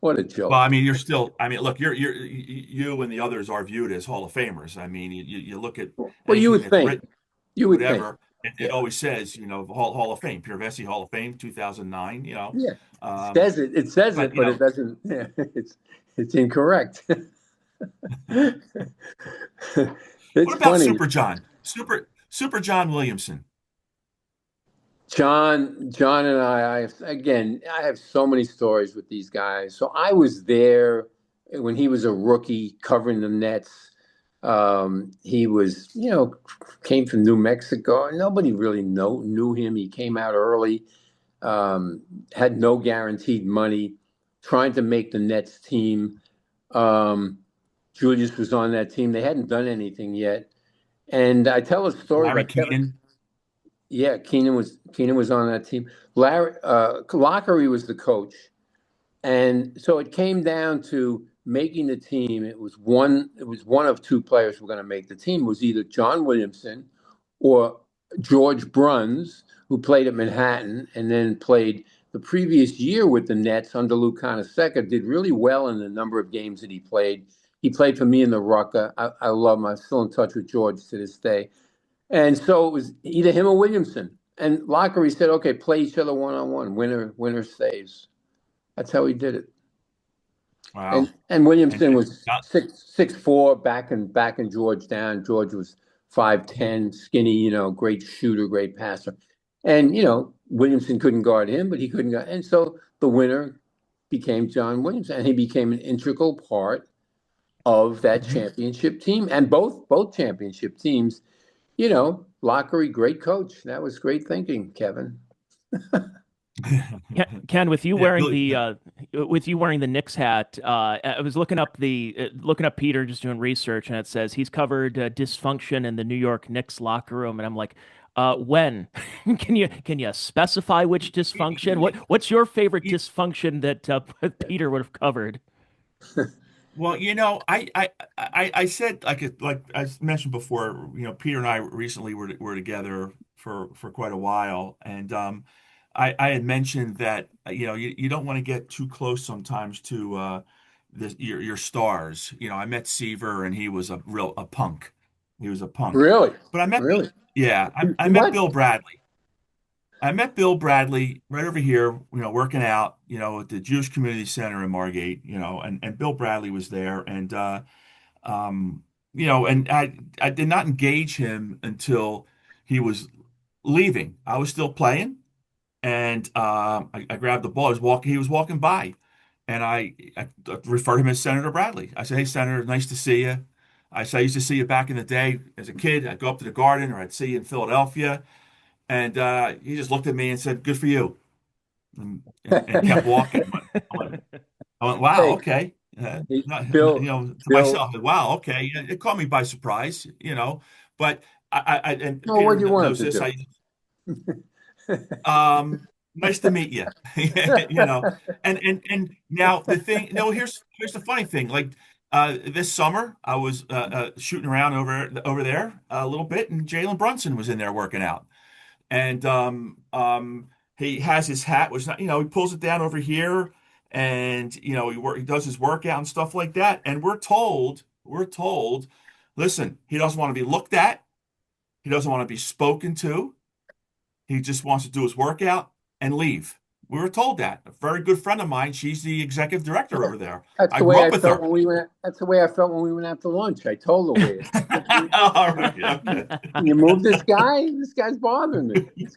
What a well, I joke! mean, you're still. I mean, look, you and the others are viewed as Hall of Famers. I mean, you look at Well, you anything would that's think. written, You would think. whatever, it Yeah. always says, Hall of Fame, Peter Vecsey Hall of Fame, 2009. Yeah. Um, It says but it, but it doesn't. Yeah, it's incorrect. It's what about funny. Super John? Super John Williamson. John and I have so many stories with these guys. So I was there when he was a rookie covering the Nets. He was, came from New Mexico. Nobody really knew him. He came out early, had no guaranteed money, trying to make the Nets team. Julius was on that team. They hadn't done anything yet. And I tell a story Larry about Kevin. Keenan. Yeah, Keenan was on that team. Larry Lockery was the coach, and so it came down to making the team. It was one of two players who were going to make the team. It was either John Williamson or George Bruns, who played at Manhattan and then played the previous year with the Nets under Lou Conaseca. Did really well in the number of games that he played. He played for me in the Rucker. I love him. I'm still in touch with George to this day. And so it was either him or Williamson. And Lockery said, okay, play each other one-on-one. Winner stays. That's how he did it. Wow. And Williamson was 6'4", backing George down. George was 5'10", skinny, great shooter, great passer. And, Williamson couldn't guard him, but he couldn't guard. And so the winner became John Williamson, and he became an integral part of that championship team. And both championship teams, Lockery, great coach. That was great thinking, Kevin. Ken, with you wearing the Knicks hat, I was looking up Peter, just doing research, and it says he's covered dysfunction in the New York Knicks locker room, and I'm like, when? Can you specify which dysfunction? What's your favorite dysfunction that Peter would have covered? Well, I said, like I mentioned before, Peter and I recently were together for quite a while, and I had mentioned that you don't want to get too close sometimes to your stars. I met Seaver, and he was a punk. He was a punk. Really? But I met Really? Yeah, I met Bill Bradley. I met Bill Bradley right over here, working out, at the Jewish Community Center in Margate, and Bill Bradley was there, and and I did not engage him until he was leaving. I was still playing, and I grabbed the ball. He was walking by, and I referred him as Senator Bradley. I said, "Hey, Senator, nice to see you." I said, "I used to see you back in the day as a kid. I'd go up to the Garden, or I'd see you in Philadelphia." And he just looked at me and said, "Good for you," and kept walking. I went, "Wow, Hey, okay." Bill, To myself, "Wow, okay." It caught me by surprise, But and no, what Peter do you want knows him this. to Nice to meet you. And now the thing. No, here's the funny thing. Like this summer, I was shooting around over there a little bit, and Jalen Brunson was in there working out. And he has his hat, which not, he pulls it down over here, and he does his workout and stuff like that. And we're told, listen, he doesn't want to be looked at, he doesn't want to be spoken to, he just wants to do his workout and leave. We were told that. A very good friend of mine, she's the executive director over there. That's I the grew way up I with felt her. when we went. That's the way I felt when we went out to lunch. I told the waiter, All right, okay. "You move this guy. This guy's bothering me. He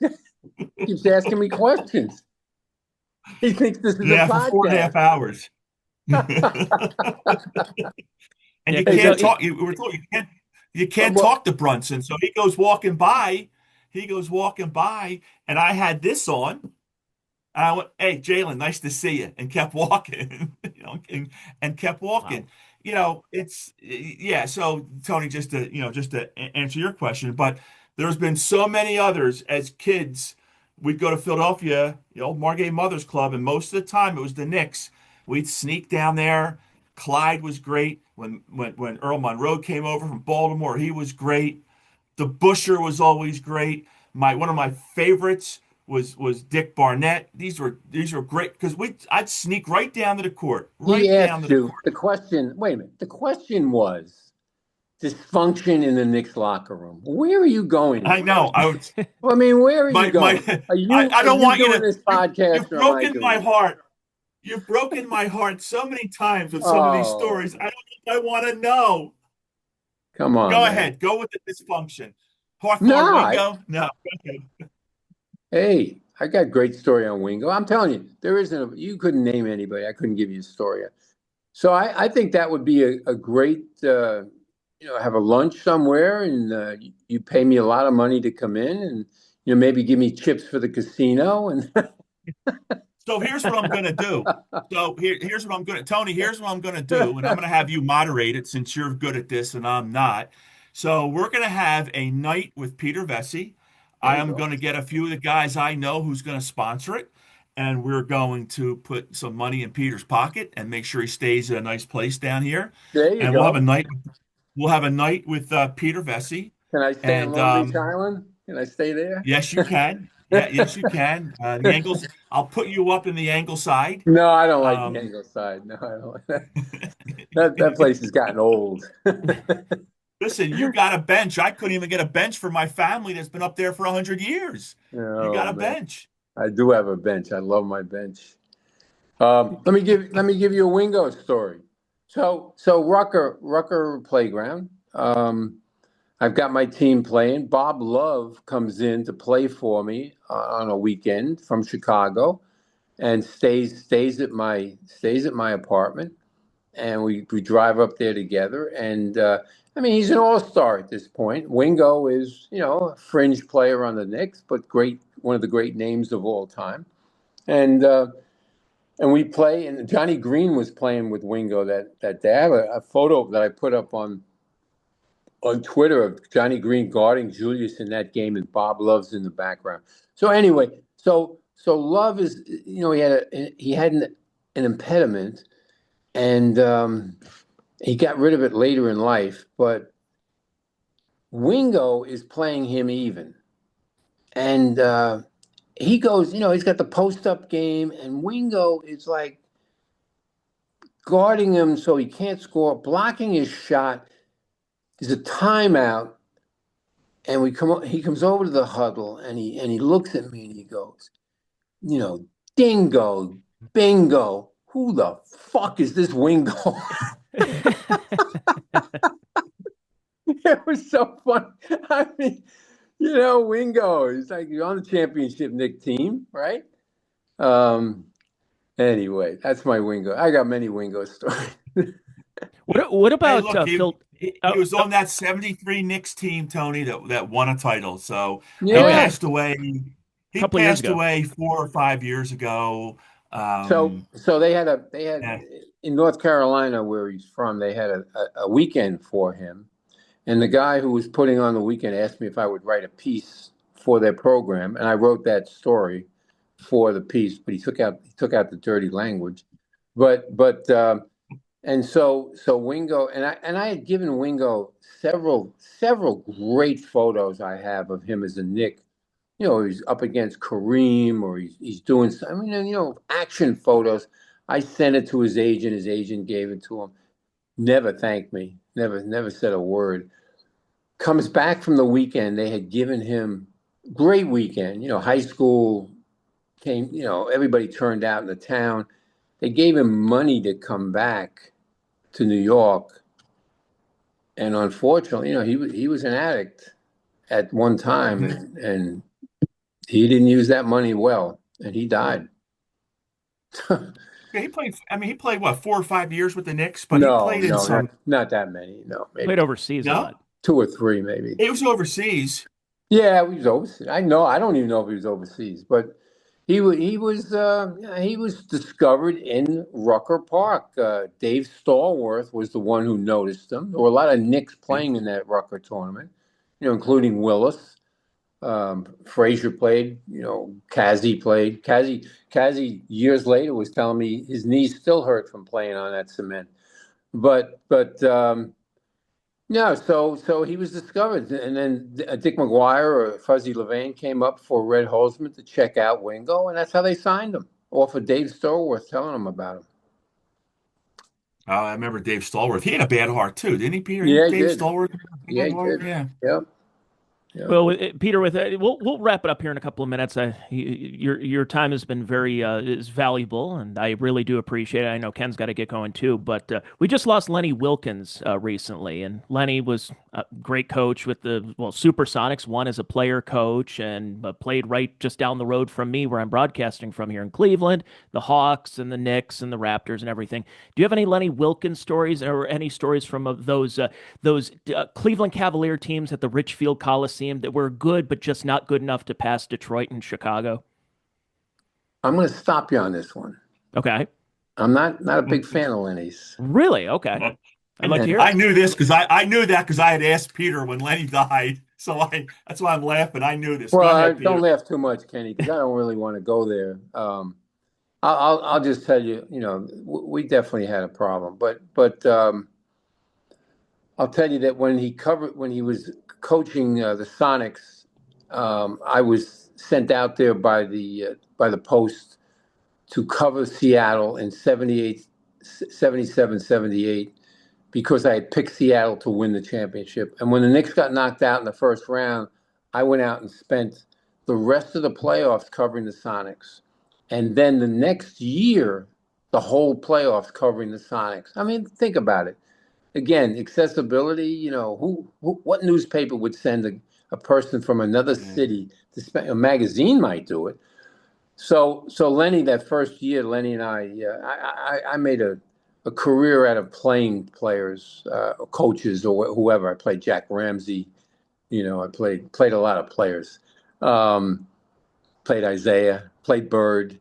keeps asking me questions. He thinks this is a Yeah, for 4.5 podcast." hours. And Yeah, you 'cause can't talk. We're told you can't Well, talk to Brunson. So he goes walking by. And I had this on. And I went, "Hey, Jalen, nice to see you," and kept walking. And kept walking. wow. It's yeah. So Tony, just to answer your question, but there's been so many others as kids. We'd go to Philadelphia, Margate Mothers Club, and most of the time it was the Knicks. We'd sneak down there. Clyde was great. When Earl Monroe came over from Baltimore, he was great. The Busher was always great. One of my favorites was Dick Barnett. These were great because I'd sneak right down to the court, he right down to asked the you court. the question. Wait a minute. The question was dysfunction in the Knicks locker room. Where are you going I with know. this? Well, I mean, where are you going? Are you I are don't you want you doing to. this podcast You've or am I broken doing my it? heart. You've broken my heart so many times with some of these Oh, stories. I don't know if I want to know. come on, Go man. ahead. Go with the dysfunction. Hawthorne No, Wingo? No. Go ahead. hey, I got a great story on Wingo. I'm telling you, there isn't. You couldn't name anybody. I couldn't give you a story. So I think that would be a great, have a lunch somewhere, and you pay me a lot of money to come in, and maybe give me chips for the casino, and So here's what I'm going to do. Here's what I'm going to, Tony, here's what I'm going to do. And I'm going to have you moderate it since you're good at this and I'm not. So we're going to have a night with Peter Vecsey. there I you am go. going to get a few of the guys I know who's going to sponsor it. And we're going to put some money in Peter's pocket and make sure he stays at a nice place down here. There you And go. we'll have a night with Peter Vecsey. Can I stay in And Long Beach Island? Can I stay there? yes, you can. Yeah, yes, you can. The angles, I'll put you up in the angle side. No, I don't like the Um, Angle side. No, I don't. That place has gotten old. Listen, you got a bench. I couldn't even get a bench for my family that's been up there for 100 years. You Oh got a man, bench. I do have a bench. I love my bench. Let me give you a Wingo story. So Rucker Playground. I've got my team playing. Bob Love comes in to play for me on a weekend from Chicago, and stays at my apartment, and we drive up there together. And I mean, he's an all-star at this point. Wingo is a fringe player on the Knicks, but one of the great names of all time. And we play, and Johnny Green was playing with Wingo that day. I have a photo that I put up on Twitter of Johnny Green guarding Julius in that game, and Bob Love's in the background. So anyway, so Love is, he had an impediment, and he got rid of it later in life. But Wingo is playing him even, and he goes, he's got the post-up game, and Wingo is like guarding him so he can't score, blocking his shot. There's a timeout, and he comes over to the huddle, and he looks at me and he goes, dingo, bingo, who the fuck is this Wingo? It was so fun. I mean, Wingo. He's like, you're on the championship Nick team, right? Anyway, that's my Wingo. I got many Wingo stories. What Hey, about look, Phil? he was on that 73 Knicks team, Tony, that won a title. So he Oh yeah, Yeah. passed away. a He couple of years passed ago. away 4 or 5 years ago. So Um, so they had yeah. in North Carolina, where he's from, they had a weekend for him. And the guy who was putting on the weekend asked me if I would write a piece for their program, and I wrote that story for the piece. But he took out the dirty language. But and so Wingo, and I had given Wingo several great photos I have of him as a Knick. He's up against Kareem, or he's doing. I mean, action photos. I sent it to his agent. His agent gave it to him. Never thanked me. Never said a word. Comes back from the weekend. They had given him great weekend. High school came. Everybody turned out in the town. They gave him money to come back to New York, and unfortunately, he was an addict at one time, Mhm. and he didn't use that money well, and he died. Yeah, he played. I mean, he played what 4 or 5 years with the Knicks, but he No, played in no, not some. not that many. No, maybe Played overseas a No, lot. two or three, maybe. he was overseas. Yeah, he was overseas. I know. I don't even know if he was overseas, but he was discovered in Rucker Park. Dave Stallworth was the one who noticed him. There were a lot of Knicks playing in that Rucker tournament, including Willis. Frazier played. Kazi played. Kazi years later was telling me his knees still hurt from playing on that cement. But no, so he was discovered, and then Dick McGuire or Fuzzy Levane came up for Red Holzman to check out Wingo, and that's how they signed him. Off of Dave Stallworth telling him about him. I remember Dave Stallworth. He had a bad heart too, didn't he, Peter? Yeah, Didn't he Dave did. Stallworth have a Yeah, bad he heart? did. Yeah. Yep. Yep. Well, Peter, we'll wrap it up here in a couple of minutes. Your time has been very is valuable, and I really do appreciate it. I know Ken's got to get going too, but we just lost Lenny Wilkens recently, and Lenny was Great coach with the Supersonics, one as a player coach, and played right just down the road from me where I'm broadcasting from here in Cleveland, the Hawks and the Knicks and the Raptors and everything. Do you have any Lenny Wilkens stories or any stories from those Cleveland Cavalier teams at the Richfield Coliseum that were good but just not good enough to pass Detroit and Chicago? I'm going to stop you on this one. Okay. I'm not a big fan of Lenny's. Really? Okay. I'd like to hear it. I knew this because I knew that because I had asked Peter when Lenny died. So that's why I'm laughing. I knew this. Well, Go ahead, don't Peter. laugh too much, Kenny, because I don't really want to go there. I'll just tell you, we definitely had a problem, but I'll tell you that when he was coaching the Sonics, I was sent out there by the Post to cover Seattle in 78, 77, 78, because I had picked Seattle to win the championship. And when the Knicks got knocked out in the first round, I went out and spent the rest of the playoffs covering the Sonics. And then the next year, the whole playoffs covering the Sonics. I mean, think about it. Again, accessibility, what newspaper would send a person from another city to spend? A magazine might do it. So Lenny, that first year, Lenny and I made a career out of playing players, coaches, or whoever. I played Jack Ramsey, I played a lot of players. Played Isaiah, played Bird,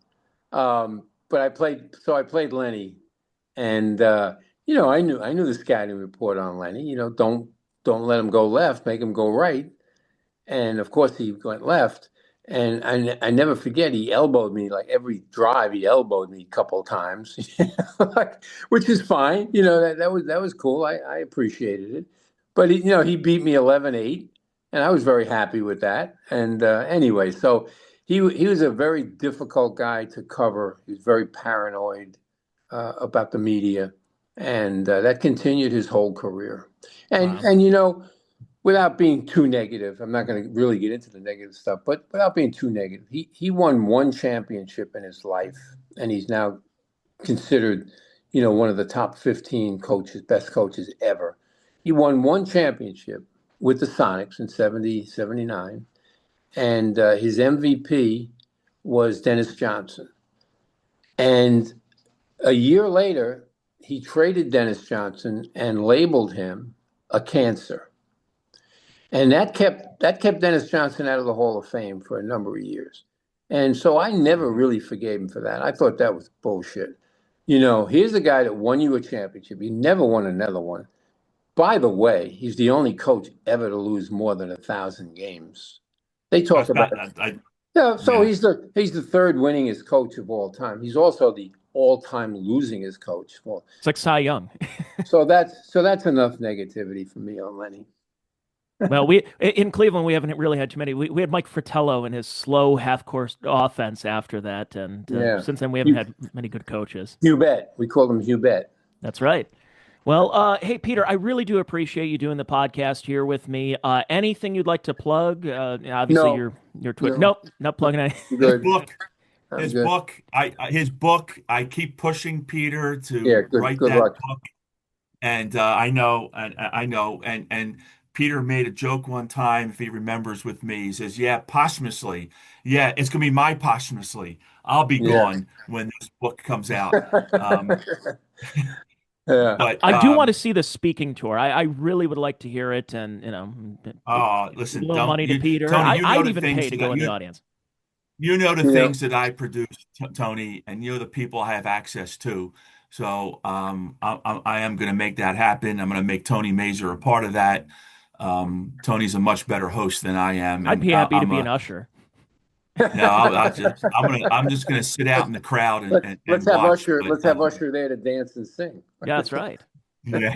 but I played Lenny, and I knew the scouting report on Lenny. Don't let him go left, make him go right, and of course he went left. And I never forget, he elbowed me, like every drive. He elbowed me a couple of times, which is fine. That was cool. I appreciated it. But he beat me 11-8, and I was very happy with that. And anyway, so he was a very difficult guy to cover. He was very paranoid about the media, and that continued his whole career. And Wow. without being too negative, I'm not going to really get into the negative stuff, but without being too negative, he won one championship in his life, and he's now considered, one of the top 15 coaches, best coaches ever. He won one championship with the Sonics in 70, 79, and his MVP was Dennis Johnson. And a year later, he traded Dennis Johnson and labeled him a cancer. And that kept Dennis Johnson out of the Hall of Fame for a number of years. And so I never really forgave him for that. I thought that was bullshit. Here's a guy that won you a championship. He never won another one. By the way, he's the only coach ever to lose more than 1,000 games. They talk about it. He's the third winningest coach of all time. He's also the all-time losingest coach. Well, It's like Cy Young. so that's enough negativity for me on Lenny. Well, in Cleveland, we haven't really had too many. We had Mike Fratello and his slow half-course offense after that, and since then we haven't had many good coaches. Hugh Bet. We called him Hugh Bet. That's right. Well, hey, Peter, I really do appreciate you doing the podcast here with me. Anything you'd like to plug? Obviously, No. your Twitter. No. Nope, not plugging anything. His Good. book. His book. I keep pushing Peter to Good write that luck. book, and I know, and Peter made a joke one time, if he remembers, with me. He says, "Yeah, posthumously. Yeah, it's gonna be my posthumously. I'll be gone when this book comes out." But I do want to see the speaking tour. I really would like to hear it, and listen, a little money to Peter. Tony, I'd even pay to go in the audience. The things that I produce, Tony, and the people I have access to. So I am going to make that happen. I'm going to make Tony Mazur a part of that. Tony's a much better host than I am. I'd be happy to be an usher. No, I'm just gonna sit out in the crowd and let's have watch. Usher. Let's have Usher there to dance and sing. Yeah, that's right. Yeah.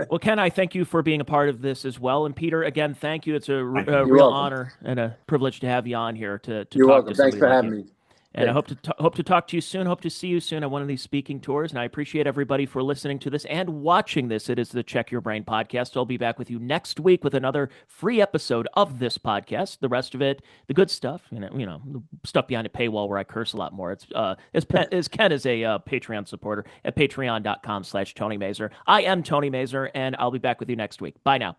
Well, Ken, I thank you for being a part of this as well. And Peter, again, thank you. It's a real welcome. honor and a privilege to have you on here to You're talk welcome. to Thanks somebody for like having you. me. And I Okay. hope to talk to you soon. Hope to see you soon on one of these speaking tours. And I appreciate everybody for listening to this and watching this. It is the Check Your Brain podcast. I'll be back with you next week with another free episode of this podcast. The rest of it, the good stuff, the stuff behind a paywall where I curse a lot more. It's as Ken is a Patreon supporter at patreon.com/Tony Mazur. I am Tony Mazur, and I'll be back with you next week. Bye now.